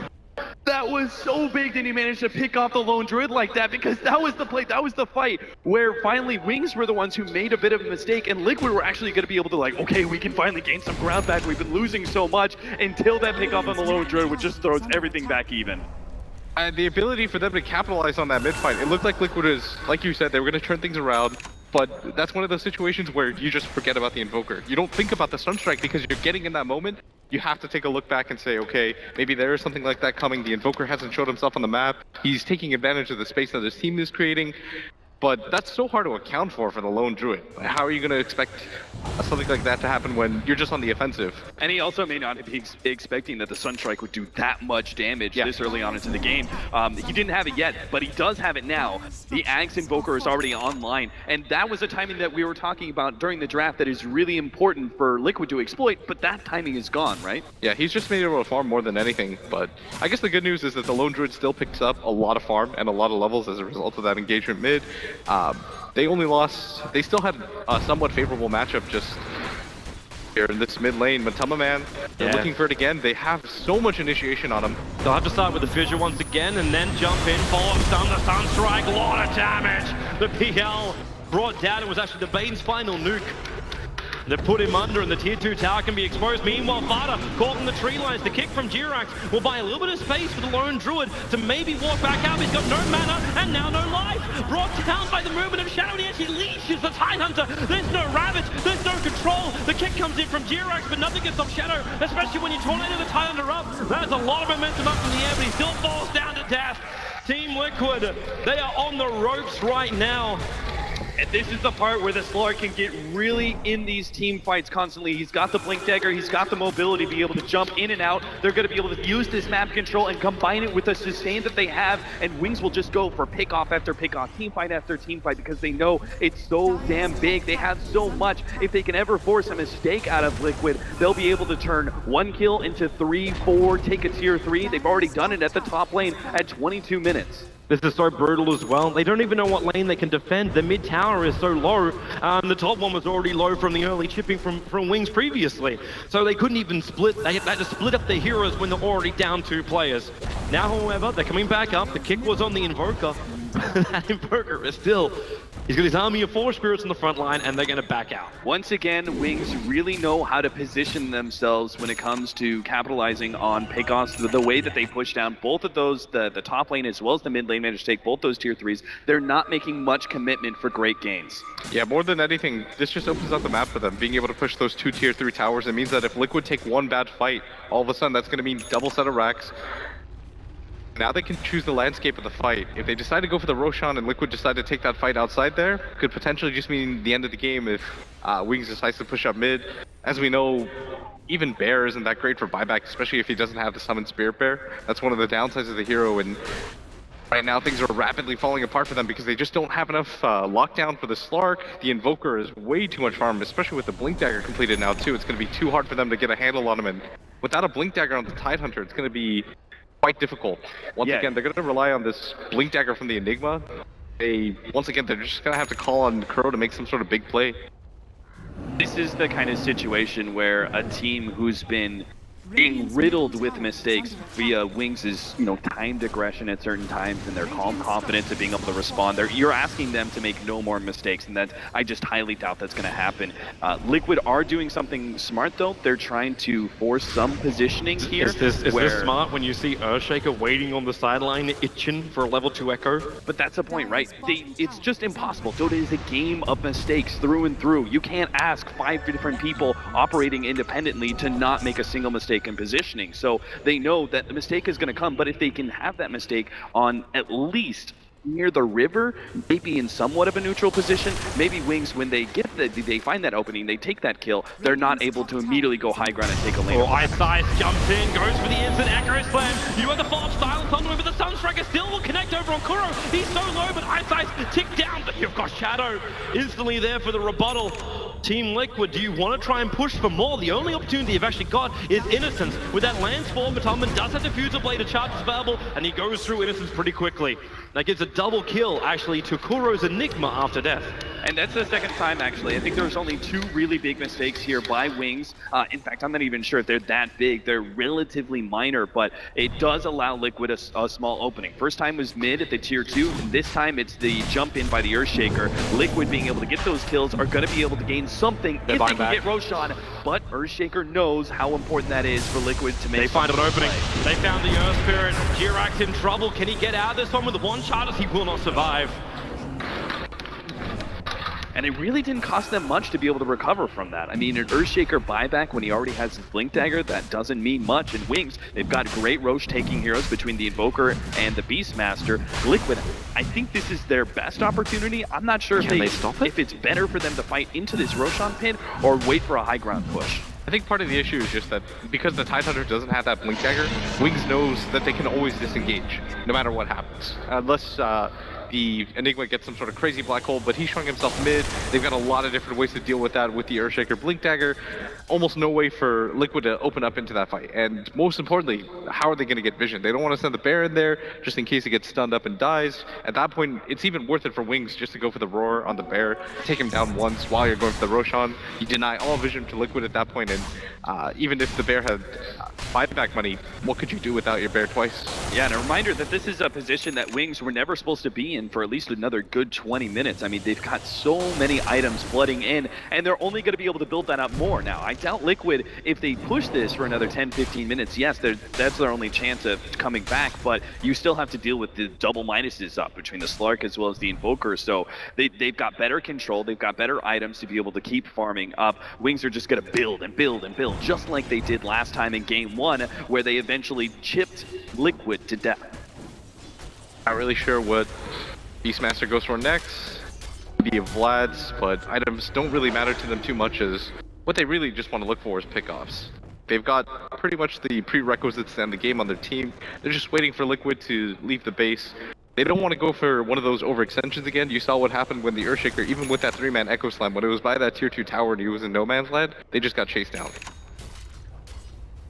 [SPEAKER 7] That was so big that he managed to pick off the Lone Druid like that, because that was the play, that was the fight where finally Wings were the ones who made a bit of a mistake, and Liquid were actually going to be able to, like, okay, we can finally gain some ground back. We've been losing so much, until that pick off on the Lone Druid, which just throws everything back even.
[SPEAKER 8] And the ability for them to capitalize on that mid fight, it looked like Liquid is, like you said, they were going to turn things around. But that's one of those situations where you just forget about the Invoker. You don't think about the Sunstrike because you're getting in that moment. You have to take a look back and say, okay, maybe there is something like that coming. The Invoker hasn't showed himself on the map. He's taking advantage of the space that his team is creating. But that's so hard to account for the Lone Druid. How are you going to expect something like that to happen when you're just on the offensive?
[SPEAKER 7] And he also may not be expecting that the Sunstrike would do that much damage this early on into the game. He didn't have it yet, but he does have it now. The Axe Invoker is already online, and that was a timing that we were talking about during the draft that is really important for Liquid to exploit, but that timing is gone, right?
[SPEAKER 8] Yeah, he's just made it able to farm more than anything, but I guess the good news is that the Lone Druid still picks up a lot of farm and a lot of levels as a result of that engagement mid. They only lost, they still had a somewhat favorable matchup, just here in this mid lane. Matama Man, they're
[SPEAKER 6] Yeah.
[SPEAKER 8] looking for it again. They have so much initiation on them.
[SPEAKER 6] They'll have to start with the fissure once again and then jump in, follow stun, the Sunstrike, a lot of damage. The PL brought down, it was actually the Bane's final nuke. They put him under and the tier 2 tower can be exposed. Meanwhile, Fada caught in the tree lines. The kick from Jirax will buy a little bit of space for the lone druid to maybe walk back out. He's got no mana and now no life. Brought down by the movement of Shadow, and he actually leashes the Tidehunter. There's no Ravage, there's no control. The kick comes in from Jirax, but nothing gets off Shadow, especially when you tornado the Tidehunter up. That's a lot of momentum up in the air, but he still falls down to death. Team Liquid, they are on the ropes right now.
[SPEAKER 7] And this is the part where the Slark can get really in these team fights constantly. He's got the Blink Dagger, he's got the mobility to be able to jump in and out. They're going to be able to use this map control and combine it with the sustain that they have, and Wings will just go for pick-off after pick-off, team fight after team fight, because they know it's so damn big. They have so much. If they can ever force a mistake out of Liquid, they'll be able to turn 1 kill into 3, 4, take a tier 3. They've already done it at the top lane at 22 minutes.
[SPEAKER 6] This is so brutal as well. They don't even know what lane they can defend. The mid tower is so low. The top one was already low from the early chipping from Wings previously. So they couldn't even split. They had to split up their heroes when they're already down 2 players. Now, however, they're coming back up. The kick was on the Invoker. That Invoker is still... He's got his army of 4 spirits in the front line, and they're going to back out.
[SPEAKER 7] Once again, Wings really know how to position themselves when it comes to capitalizing on pickoffs. The way that they push down both of those, the top lane as well as the mid lane, manage to take both those tier 3s. They're not making much commitment for great gains.
[SPEAKER 8] Yeah, more than anything, this just opens up the map for them. Being able to push those 2 tier 3 towers, it means that if Liquid take one bad fight, all of a sudden that's going to mean double set of racks. Now they can choose the landscape of the fight. If they decide to go for the Roshan and Liquid decide to take that fight outside there, could potentially just mean the end of the game if Wings decides to push up mid. As we know, even Bear isn't that great for buyback, especially if he doesn't have the Summon Spirit Bear. That's one of the downsides of the hero, and right now things are rapidly falling apart for them because they just don't have enough lockdown for the Slark. The Invoker is way too much farm, especially with the Blink Dagger completed now too. It's going to be too hard for them to get a handle on him, and without a Blink Dagger on the Tidehunter, it's going to be quite difficult. Once again, they're going to rely on this Blink Dagger from the Enigma. Once again, they're just going to have to call on Crow to make some sort of big play.
[SPEAKER 7] This is the kind of situation where a team who's been being riddled with mistakes via Wings' timed aggression at certain times and their calm confidence of being able to respond. You're asking them to make no more mistakes, and that I just highly doubt that's going to happen. Liquid are doing something smart though. They're trying to force some positioning here.
[SPEAKER 6] Is this smart when you see Earthshaker waiting on the sideline, itching for a level 2 Echo?
[SPEAKER 7] But that's the point, right? It's just impossible. Dota is a game of mistakes through and through. You can't ask 5 different people operating independently to not make a single mistake in positioning. So they know that the mistake is going to come, but if they can have that mistake on at least near the river, maybe in somewhat of a neutral position, maybe Wings, when they get they find that opening, they take that kill, they're not able to immediately go high ground and take a lane.
[SPEAKER 6] Oh, Ice jumps in, goes for the instant Echo Slam. You have the follow-up silence on him, but the Sunstriker still will connect over on Kuro. He's so low, but Ice tick down, but you've got Shadow instantly there for the rebuttal. Team Liquid, do you want to try and push for more? The only opportunity you've actually got is Innocence. With that Landsfall, Matama does have Diffuser Blade, a charge is available, and he goes through Innocence pretty quickly. That gives a double kill, actually, to Kuro's Enigma after death.
[SPEAKER 7] And that's the second time, actually. I think there's only 2 really big mistakes here by Wings. In fact, I'm not even sure if they're that big. They're relatively minor, but it does allow Liquid a small opening. First time was mid at the tier 2, and this time it's the jump in by the Earthshaker. Liquid being able to get those kills are going to be able to gain something if they can get Roshan, but Earthshaker knows how important that is for Liquid to make.
[SPEAKER 6] They find an opening. They found the Earth Spirit. Jirax in trouble. Can he get out of this one with the one shot as he will not survive?
[SPEAKER 7] And it really didn't cost them much to be able to recover from that. I mean, an Earthshaker buyback when he already has his Blink Dagger, that doesn't mean much. And Wings, they've got great Roche taking heroes between the Invoker and the Beastmaster. Liquid, I think this is their best opportunity. I'm not sure if it's better for them to fight into this Roshan pit or wait for a high ground push.
[SPEAKER 8] I think part of the issue is just that because the Tidehunter doesn't have that Blink Dagger, Wings knows that they can always disengage, no matter what happens. Unless the the Enigma gets some sort of crazy black hole, but he's showing himself mid. They've got a lot of different ways to deal with that with the Earthshaker Blink Dagger. Almost no way for Liquid to open up into that fight. And most importantly, how are they going to get vision? They don't want to send the bear in there just in case he gets stunned up and dies. At that point, it's even worth it for Wings just to go for the roar on the bear, take him down once while you're going for the Roshan. You deny all vision to Liquid at that point, and even if the bear had buyback money, what could you do without your bear twice?
[SPEAKER 7] Yeah, and a reminder that this is a position that Wings were never supposed to be in for at least another good 20 minutes. I mean, they've got so many items flooding in, and they're only going to be able to build that up more. Now, I doubt Liquid, if they push this for another 10-15 minutes, yes, that's their only chance of coming back, but you still have to deal with the double minuses up between the Slark as well as the Invoker, so they've got better control, they've got better items to be able to keep farming up. Wings are just going to build and build and build, just like they did last time in Game 1, where they eventually chipped Liquid to death.
[SPEAKER 8] Not really sure what Beastmaster goes for next. Maybe a Vlad's, but items don't really matter to them too much, as what they really just want to look for is pickoffs. They've got pretty much the prerequisites to end the game on their team. They're just waiting for Liquid to leave the base. They don't want to go for one of those overextensions again. You saw what happened when the Earthshaker, even with that 3-man Echo Slam, when it was by that tier 2 tower and he was in no man's land, they just got chased down.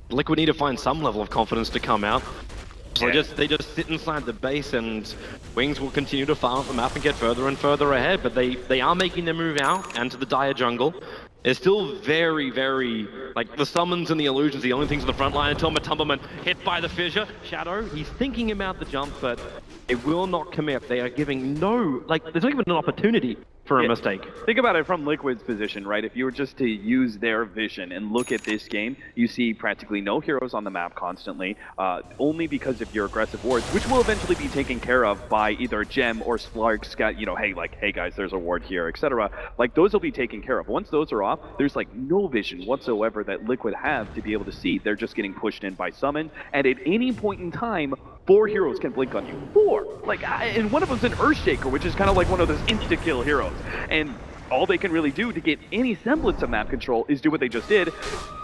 [SPEAKER 6] Liquid need to find some level of confidence to come out. So they just sit inside the base, and Wings will continue to farm the map and get further and further ahead, but they are making their move out and to the dire jungle. It's still very, very, like, the summons and the illusions, the only things on the front line until Matumberman hit by the fissure. Shadow, he's thinking about the jump, but it will not commit. They are giving no, like, there's not even an opportunity for a mistake.
[SPEAKER 7] Think about it from Liquid's position, right? If you were just to use their vision and look at this game, you see practically no heroes on the map constantly, only because of your aggressive wards, which will eventually be taken care of by either Gem or Slark's got, you know, hey guys, there's a ward here, etc. Like, those will be taken care of. Once those are off, there's like no vision whatsoever that Liquid have to be able to see. They're just getting pushed in by summon, and at any point in time, 4 heroes can blink on you. 4! Like, and one of them's an Earthshaker, which is kind of like one of those insta-kill heroes. And all they can really do to get any semblance of map control is do what they just did,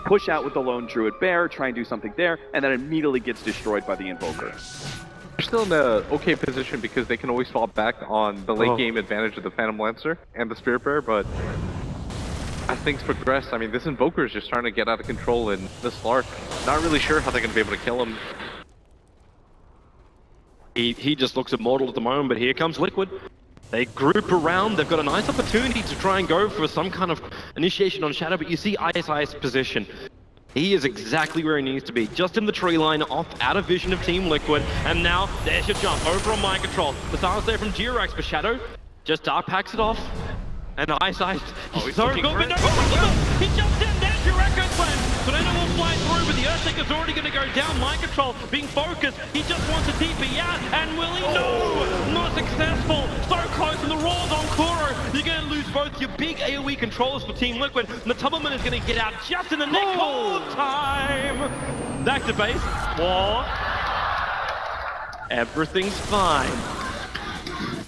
[SPEAKER 7] push out with the lone Druid Bear, try and do something there, and then immediately gets destroyed by the Invoker.
[SPEAKER 8] They're still in a okay position because they can always fall back on the late game advantage of the Phantom Lancer and the Spirit Bear, but as things progress, I mean, this Invoker is just starting to get out of control, and the Slark, not really sure how they're going to be able to kill him.
[SPEAKER 6] He just looks immortal at the moment, but here comes Liquid. They group around, they've got a nice opportunity to try and go for some kind of initiation on Shadow, but you see Ice's position. He is exactly where he needs to be, just in the tree line, off out of vision of Team Liquid, and now there's your jump, over on mind control. The silence there from G-Rex, but Shadow just dark packs it off. And Ice, he's so good, but no, he jumps in, there's your Echo Slam. Tornado will fly through, but the Earthshaker's already going to go down. Mind control, being focused, he just wants a TP out, and will he? No! Not successful, so close, and the roars on Kuro. You're going to lose both your big AoE controllers for Team Liquid, and the Tumbleman is going to get out just in the nick of time. Back to base, war. Everything's fine.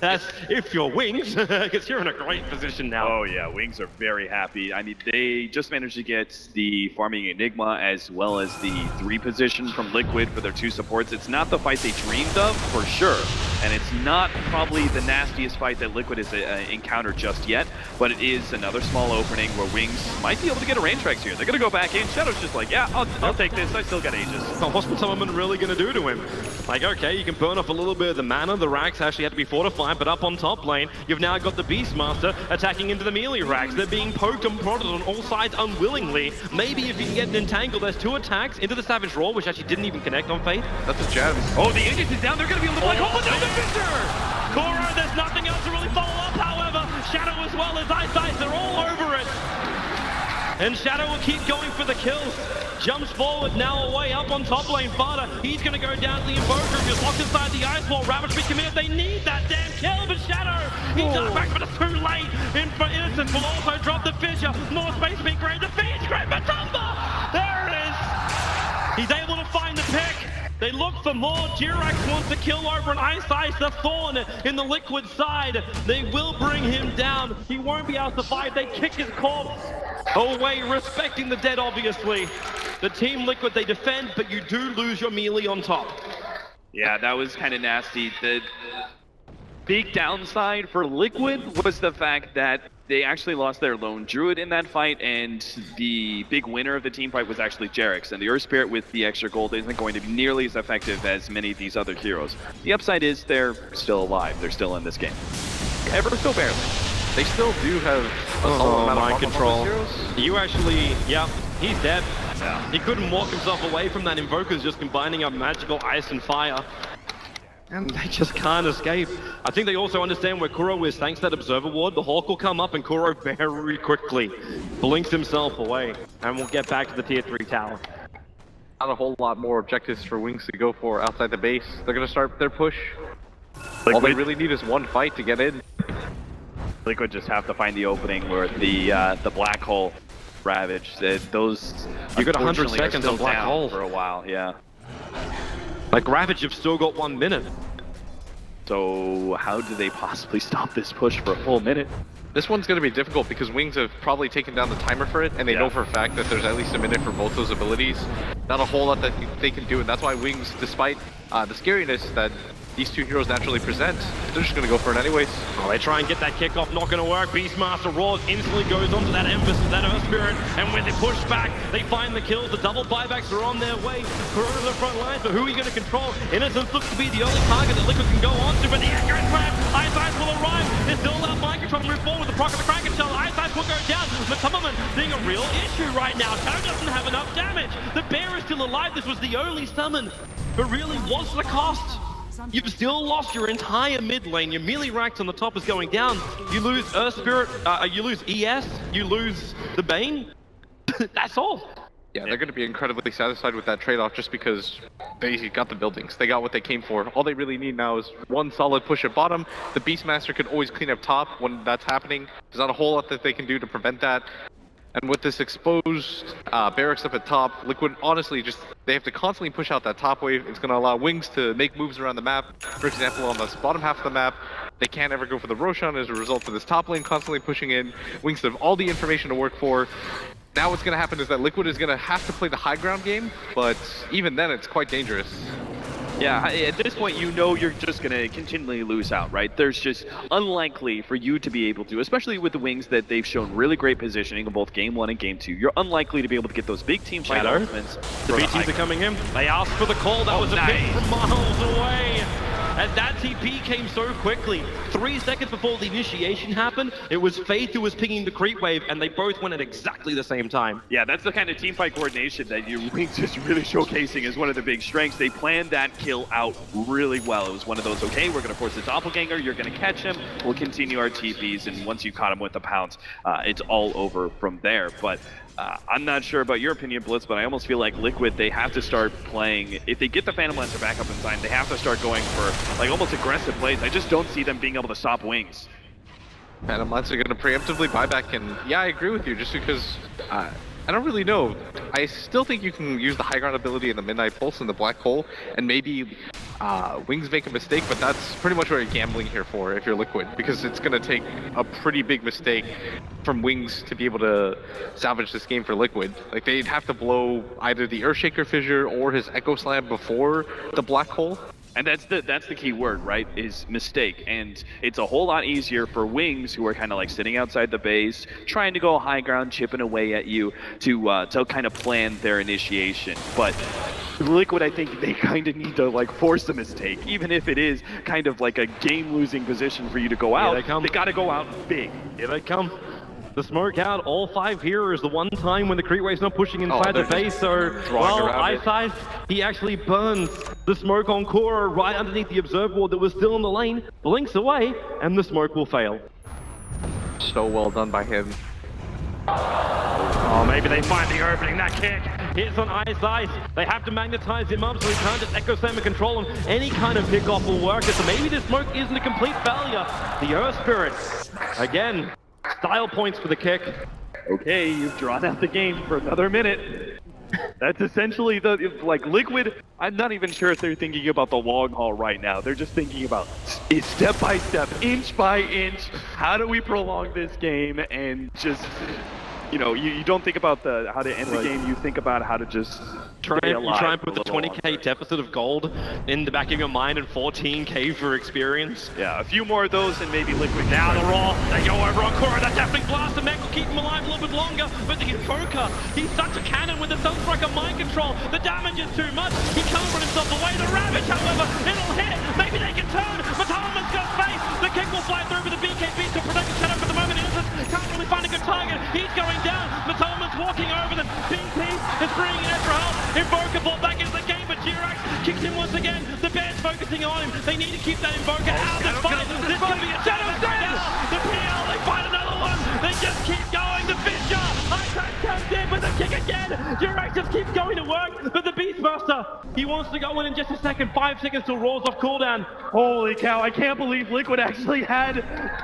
[SPEAKER 6] That's if you're Wings, because you're in a great position now.
[SPEAKER 7] Oh yeah, Wings are very happy. I mean, they just managed to get the farming Enigma as well as the 3 position from Liquid for their 2 supports. It's not the fight they dreamed of, for sure. And it's not probably the nastiest fight that Liquid has encountered just yet, but it is another small opening where Wings might be able to get a rain tracks here. They're going to go back in. Shadow's just like, yeah, I'll take this. I still got Aegis.
[SPEAKER 6] So what's Tumbleman really going to do to him? Like, okay, you can burn off a little bit of the mana. The racks actually had to be fortified, but up on top lane, you've now got the Beastmaster attacking into the melee racks. They're being poked and prodded on all sides unwillingly. Maybe if you can get an entangle, there's 2 attacks into the Savage Roar, which actually didn't even connect on Faith.
[SPEAKER 8] That's a jab.
[SPEAKER 7] Oh, the Aegis is down. They're going to be able to block. Oh, the Fisher!
[SPEAKER 6] Kuro, there's nothing else to really follow up, however. Shadow as well as Ice, they're all over it. And Shadow will keep going for the kills. Jumps forward, now away up on top lane. Fada, he's going to go down to the Invoker, just locked inside the Ice Wall. Ravage be committed, they need that damn kill, but Shadow, he does back, but it's too late. Innocent will also drop the fissure. More space being great, the feed's great, Matumba! There it is! He's able to find the pick. They look for more. Jirax wants to kill over an Ice, the Thorn in the Liquid side. They will bring him down. He won't be able to survive. They kick his corpse away, respecting the dead, obviously. The Team Liquid, they defend, but you do lose your melee on top.
[SPEAKER 7] Yeah, that was kind of nasty. big downside for Liquid was the fact that they actually lost their lone druid in that fight, and the big winner of the team fight was actually Jerix, and the Earth Spirit with the extra gold isn't going to be nearly as effective as many of these other heroes. The upside is they're still alive, they're still in this game. Ever so barely.
[SPEAKER 8] They still do have a solid amount of
[SPEAKER 6] mind
[SPEAKER 8] farm
[SPEAKER 6] control.
[SPEAKER 8] on those heroes.
[SPEAKER 6] You actually, yeah, he's dead.
[SPEAKER 7] Yeah.
[SPEAKER 6] He couldn't walk himself away from that. Invoker's just combining up magical ice and fire. And they just can't escape. I think they also understand where Kuro is. Thanks to that Observer Ward, the Hawk will come up and Kuro very quickly blinks himself away. And we'll get back to the tier 3 tower.
[SPEAKER 8] Not a whole lot more objectives for Wings to go for outside the base. They're going to start their push. All they really need is one fight to get in.
[SPEAKER 7] Liquid just have to find the opening where the black hole ravage. Those
[SPEAKER 6] You got 100
[SPEAKER 7] unfortunately, are
[SPEAKER 6] seconds
[SPEAKER 7] still
[SPEAKER 6] on black
[SPEAKER 7] down
[SPEAKER 6] hole.
[SPEAKER 7] for a while, yeah.
[SPEAKER 6] Like Ravage have still got 1 minute.
[SPEAKER 7] So how do they possibly stop this push for a full minute?
[SPEAKER 8] This one's going to be difficult because Wings have probably taken down the timer for it, and they know for a fact that there's at least a minute for both those abilities. Not a whole lot that they can do, and that's why Wings, despite the scariness that these two heroes naturally present, they're just going to go for it anyways.
[SPEAKER 6] Oh, they try and get that kickoff, not going to work. Beastmaster Roars instantly goes onto that Emphasis, that Earth Spirit, and when they push back, they find the kills. The double buybacks are on their way. Corona to the front lines, but who are you going to control? Innocence looks to be the only target that Liquid can go on to, but the accurate trap, Ice Ice will arrive. There's still that Micro trying to move forward with the proc of the Kraken Shell. Ice Ice will go down. McCumberman being a real issue right now. Taro doesn't have enough damage. The bear is still alive. This was the only summon, but really, what's the cost? You've still lost your entire mid lane. Your melee racks on the top is going down. You lose Earth Spirit, you lose ES, you lose the Bane. That's all.
[SPEAKER 8] Yeah, they're going to be incredibly satisfied with that trade-off just because they got the buildings. They got what they came for. All they really need now is one solid push at bottom. The Beastmaster could always clean up top when that's happening. There's not a whole lot that they can do to prevent that. And with this exposed barracks up at top, Liquid honestly just, they have to constantly push out that top wave. It's going to allow Wings to make moves around the map. For example, on this bottom half of the map, they can't ever go for the Roshan as a result of this top lane constantly pushing in. Wings have all the information to work for. Now what's going to happen is that Liquid is going to have to play the high ground game, but even then it's quite dangerous.
[SPEAKER 7] Yeah, at this point, you know you're just going to continually lose out, right? There's just unlikely for you to be able to, especially with the Wings that they've shown really great positioning in both Game 1 and Game 2, you're unlikely to be able to get those big team fight elements.
[SPEAKER 6] The B teams are coming in. They asked for the call. That was a pick from miles away. And that TP came so quickly. 3 seconds before the initiation happened, it was Faith who was pinging the creep wave, and they both went at exactly the same time.
[SPEAKER 7] Yeah, that's the kind of team fight coordination that your Wings is really showcasing as one of the big strengths. They planned that kill out really well. It was one of those, okay, we're going to force the doppelganger, you're going to catch him, we'll continue our TPs, and once you caught him with the pounce, it's all over from there. But I'm not sure about your opinion, Blitz, but I almost feel like Liquid, they have to start playing, if they get the Phantom Lancer back up in time, they have to start going for like almost aggressive plays. I just don't see them being able to stop Wings.
[SPEAKER 8] Phantom Lancer going to preemptively buy back, and yeah, I agree with you, just because I don't really know. I still think you can use the high ground ability in the Midnight Pulse and the Black Hole, and maybe Wings make a mistake, but that's pretty much what you're gambling here for if you're Liquid, because it's going to take a pretty big mistake from Wings to be able to salvage this game for Liquid. Like, they'd have to blow either the Earthshaker Fissure or his Echo Slam before the Black Hole.
[SPEAKER 7] And that's the key word, right, is mistake. And it's a whole lot easier for Wings, who are kind of like sitting outside the base, trying to go high ground, chipping away at you to kind of plan their initiation. But Liquid, I think they kind of need to like force a mistake, even if it is kind of like a game-losing position for you to go out. They got to go out big.
[SPEAKER 6] Here they come. The smoke out, all 5 heroes. The one time when the creep wave's not pushing inside the base, so well, Ice Ice, he actually burns the smoke on Kuro right underneath the observer ward that was still in the lane, blinks away, and the smoke will fail.
[SPEAKER 8] So well done by him.
[SPEAKER 6] Oh, maybe they find the opening. That kick hits on Ice Ice. They have to magnetize him up so he can't just Echo Slam and control him. Any kind of pickoff will work. So maybe this smoke isn't a complete failure. The Earth Spirit, again, style points for the kick.
[SPEAKER 7] Okay, you've drawn out the game for another minute. That's essentially like Liquid. I'm not even sure if they're thinking about the long haul right now. They're just thinking about step by step, inch by inch. How do we prolong this game and just you know, you don't think about how to end the game. You think about how to just
[SPEAKER 6] You
[SPEAKER 7] alive
[SPEAKER 6] try and
[SPEAKER 7] for
[SPEAKER 6] put
[SPEAKER 7] a
[SPEAKER 6] the
[SPEAKER 7] little
[SPEAKER 6] 20k
[SPEAKER 7] longer.
[SPEAKER 6] deficit of gold in the back of your mind and 14k for experience.
[SPEAKER 7] Yeah, a few more of those and maybe Liquid.
[SPEAKER 1] Now the Raw, they go over on Kuro. That definitely blast the mech will keep him alive a little bit longer. But the Invoker, he's such a cannon with the Sunstriker mind control. The damage is too much. He can't run himself away. The Ravage, however, it'll hit. Maybe they can turn. But Tolman's got space. The kick will fly through with the BKB to protect the Shadow for the moment. Innocence can't really find a good target. He's going down. Matolman's walking over them. BP is bringing extra help. Invoker brought back into the game, but Jirax kicks him once again. The Bears focusing on him. They need to keep that Invoker out of this fight. This could be a Shadow now. The PL, they find another one. They just keep going. The Fisher. Isaac comes in with a kick again. Jirax just keeps going to work, but the Beastmaster, he wants to go in just a second. 5 seconds till Raw's off cooldown. Holy cow, I can't believe Liquid actually had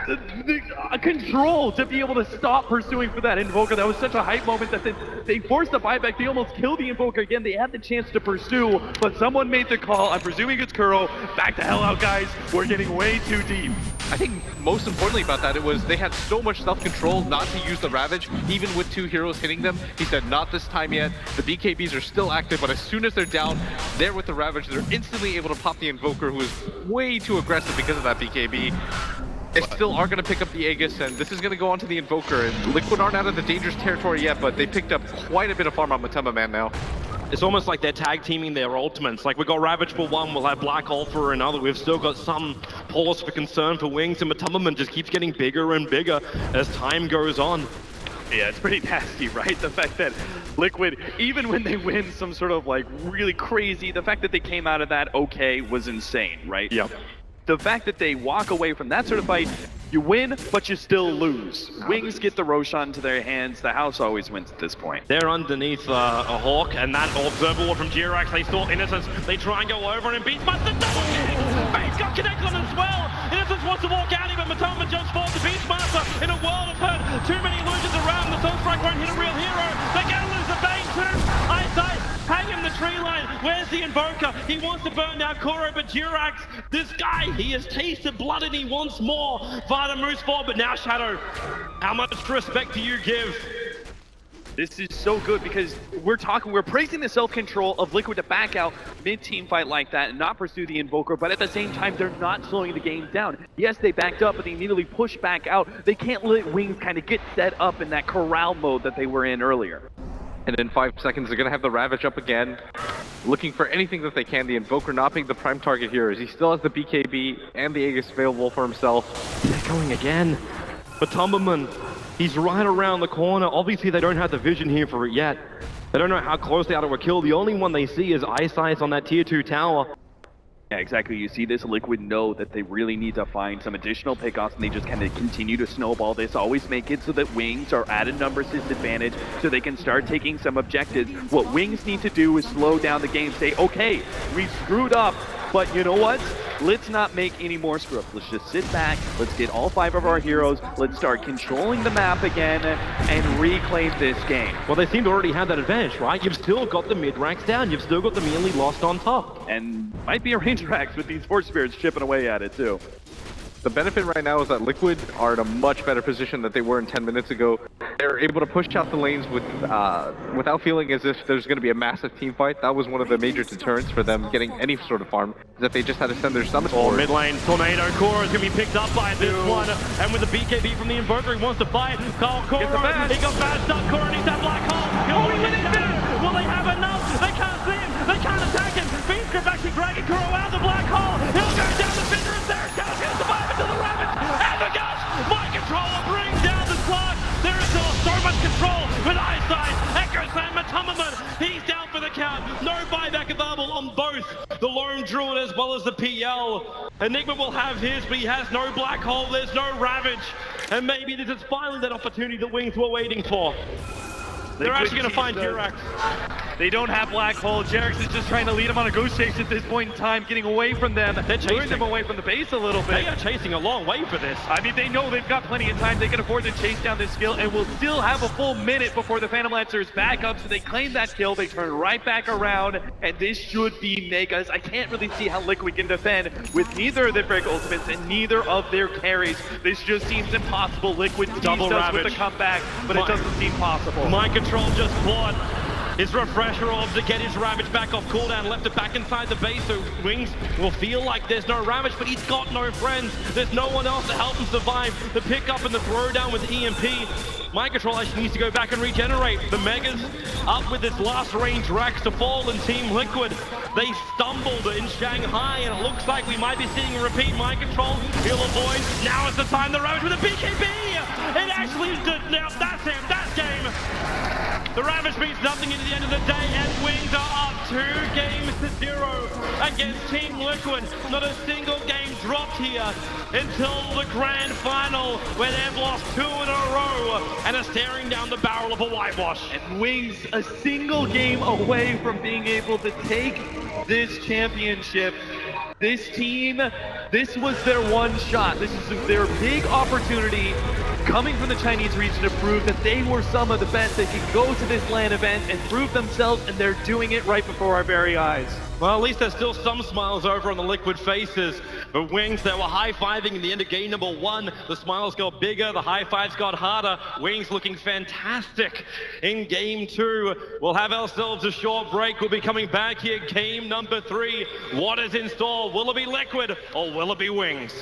[SPEAKER 1] the control to be able to stop pursuing for that Invoker. That was such a hype moment that they forced the buyback. They almost killed the Invoker again. They had the chance to pursue, but someone made the call. I'm presuming it's Kuro. Back the hell out, guys. We're getting way too deep.
[SPEAKER 8] I think most importantly about that, it was they had so much self-control not to use the Ravage, even with 2 heroes hitting them. He said, not this time yet. The BKBs are still active, but as soon as they're down, there with the Ravage, they're instantly able to pop the Invoker, who is way too aggressive because of that BKB. They still are going to pick up the Aegis, and this is going to go on to the Invoker. And Liquid aren't out of the dangerous territory yet, but they picked up quite a bit of farm on Matema Man now.
[SPEAKER 6] It's almost like they're tag teaming their ultimates. Like, we've got Ravage for one, we'll have Black Hole for another. We've still got some pause for concern for Wings, and Matemaman just keeps getting bigger and bigger as time goes on.
[SPEAKER 7] Yeah, it's pretty nasty, right? The fact that Liquid, even when they win some sort of like really crazy, the fact that they came out of that okay was insane, right?
[SPEAKER 6] Yep.
[SPEAKER 7] The fact that they walk away from that sort of fight, you win, but you still lose. Wings get the Roshan to their hands. The house always wins at this point.
[SPEAKER 6] They're underneath a Hawk, and that Observer Ward from Jirax, they stall Innocence. They try and go over and Beastmaster double kick! Bane's got connect on as well! Innocence wants to walk out, but Matoma jumps forward to Beastmaster in a world of hurt. Too many illusions around. The Sunstrike won't hit a real hero. They're gonna lose the Bane too. Eyesight, hang him the tree line. Where's the Invoker? He wants to burn down Kuro, but Jirax, this guy, he has tasted blood and he wants more. Vada moves forward, but now Shadow, how much respect do you give?
[SPEAKER 7] This is so good because we're praising the self-control of Liquid to back out mid-team fight like that and not pursue the Invoker, but at the same time, they're not slowing the game down. Yes, they backed up, but they immediately push back out. They can't let Wings kind of get set up in that corral mode that they were in earlier.
[SPEAKER 8] And in 5 seconds, they're going to have the Ravage up again, looking for anything that they can. The Invoker not being the prime target here, as he still has the BKB and the Aegis available for himself.
[SPEAKER 6] They're going again. But Tumberman, he's right around the corner. Obviously, they don't have the vision here for it yet. They don't know how close they are to a kill. The only one they see is Eyesight on that tier 2 tower.
[SPEAKER 7] Yeah, exactly. You see this Liquid know that they really need to find some additional pickoffs, and they just kind of continue to snowball this, always make it so that Wings are at a numbers disadvantage so they can start taking some objectives. What Wings need to do is slow down the game, say, okay, we screwed up, but you know what? Let's not make any more screw-ups. Let's just sit back, let's get all 5 of our heroes, let's start controlling the map again and reclaim this game.
[SPEAKER 6] Well, they seem to already have that advantage, right? You've still got the mid-ranks down. You've still got the melee lost on top.
[SPEAKER 7] And might be a range racks with these Force Spirits chipping away at it too.
[SPEAKER 8] The benefit right now is that Liquid are in a much better position than they were in 10 minutes ago. They're able to push out the lanes without feeling as if there's going to be a massive team fight. That was one of the major deterrents for them getting any sort of farm, is that they just had to send their summons forward.
[SPEAKER 6] Mid lane, Tornado, Kuro is going to be picked up by this one. And with the BKB from the Invoker, he wants to fight. Kuro, he got bashed up. Kuro needs that Black Hole. He'll win it in. Will they have enough? They can't see him. They can't attack him. Beastgrip actually dragging Kuro out of the Black Hole. He'll go down the Finder is there. Gonna survive into the Ravage. And the Gush! Mind Controller brings down the clock. There is still so much control with Eyesight. Echo Slam Matamaman. He's down for the count. No buyback available on both the Lone Druid as well as the PL. Enigma will have his, but he has no Black Hole. There's no Ravage. And maybe this is finally that opportunity that Wings were waiting for. They're
[SPEAKER 7] Liquid
[SPEAKER 6] actually going to
[SPEAKER 7] Team
[SPEAKER 6] find
[SPEAKER 7] does.
[SPEAKER 6] Jirax.
[SPEAKER 7] They don't have Black Hole. Jirax is just trying to lead them on a ghost chase at this point in time, getting away from them,
[SPEAKER 6] They're
[SPEAKER 7] luring
[SPEAKER 6] chasing.
[SPEAKER 7] them away from the base a little bit.
[SPEAKER 6] They are chasing a long way for this.
[SPEAKER 7] I mean, they know they've got plenty of time. They can afford to chase down this kill, and will still have a full minute before the Phantom Lancers back up. So they claim that kill. They turn right back around, and this should be Megas. I can't really see how Liquid can defend with neither of their Frag ultimates and neither of their carries. This just seems impossible. Liquid
[SPEAKER 6] Double
[SPEAKER 7] teased us with
[SPEAKER 6] Ravage.
[SPEAKER 7] the comeback, but it doesn't seem possible.
[SPEAKER 6] Mind Control just bought his refresher orb to get his Ravage back off cooldown, left it back inside the base, so Wings will feel like there's no Ravage, but he's got no friends. There's no one else to help him survive. The pickup and the throwdown with EMP. Mind Control actually needs to go back and regenerate. The Megas up with this last range Rex to fall, and Team Liquid, they stumbled in Shanghai, and it looks like we might be seeing a repeat. Mind Control, he'll avoid. Now is the time, the Ravage with a BKB! It actually did, now that's him, that's game! The Ravage means nothing at the end of the day, and Wings are up 2-0 against Team Liquid. Not a single game dropped here until the grand final, where they've lost 2 in a row and are staring down the barrel of a whitewash.
[SPEAKER 7] And Wings a single game away from being able to take this championship. This team, this was their one shot. This is their big opportunity coming from the Chinese region to prove that they were some of the best. They could go to this LAN event and prove themselves, and they're doing it right before our very eyes.
[SPEAKER 6] Well, at least there's still some smiles over on the Liquid faces. But Wings, they were high-fiving in the end of game number 1. The smiles got bigger, the high-fives got harder. Wings looking fantastic in game 2. We'll have ourselves a short break. We'll be coming back here, game number 3. What is in store? Will it be Liquid or will it be Wings?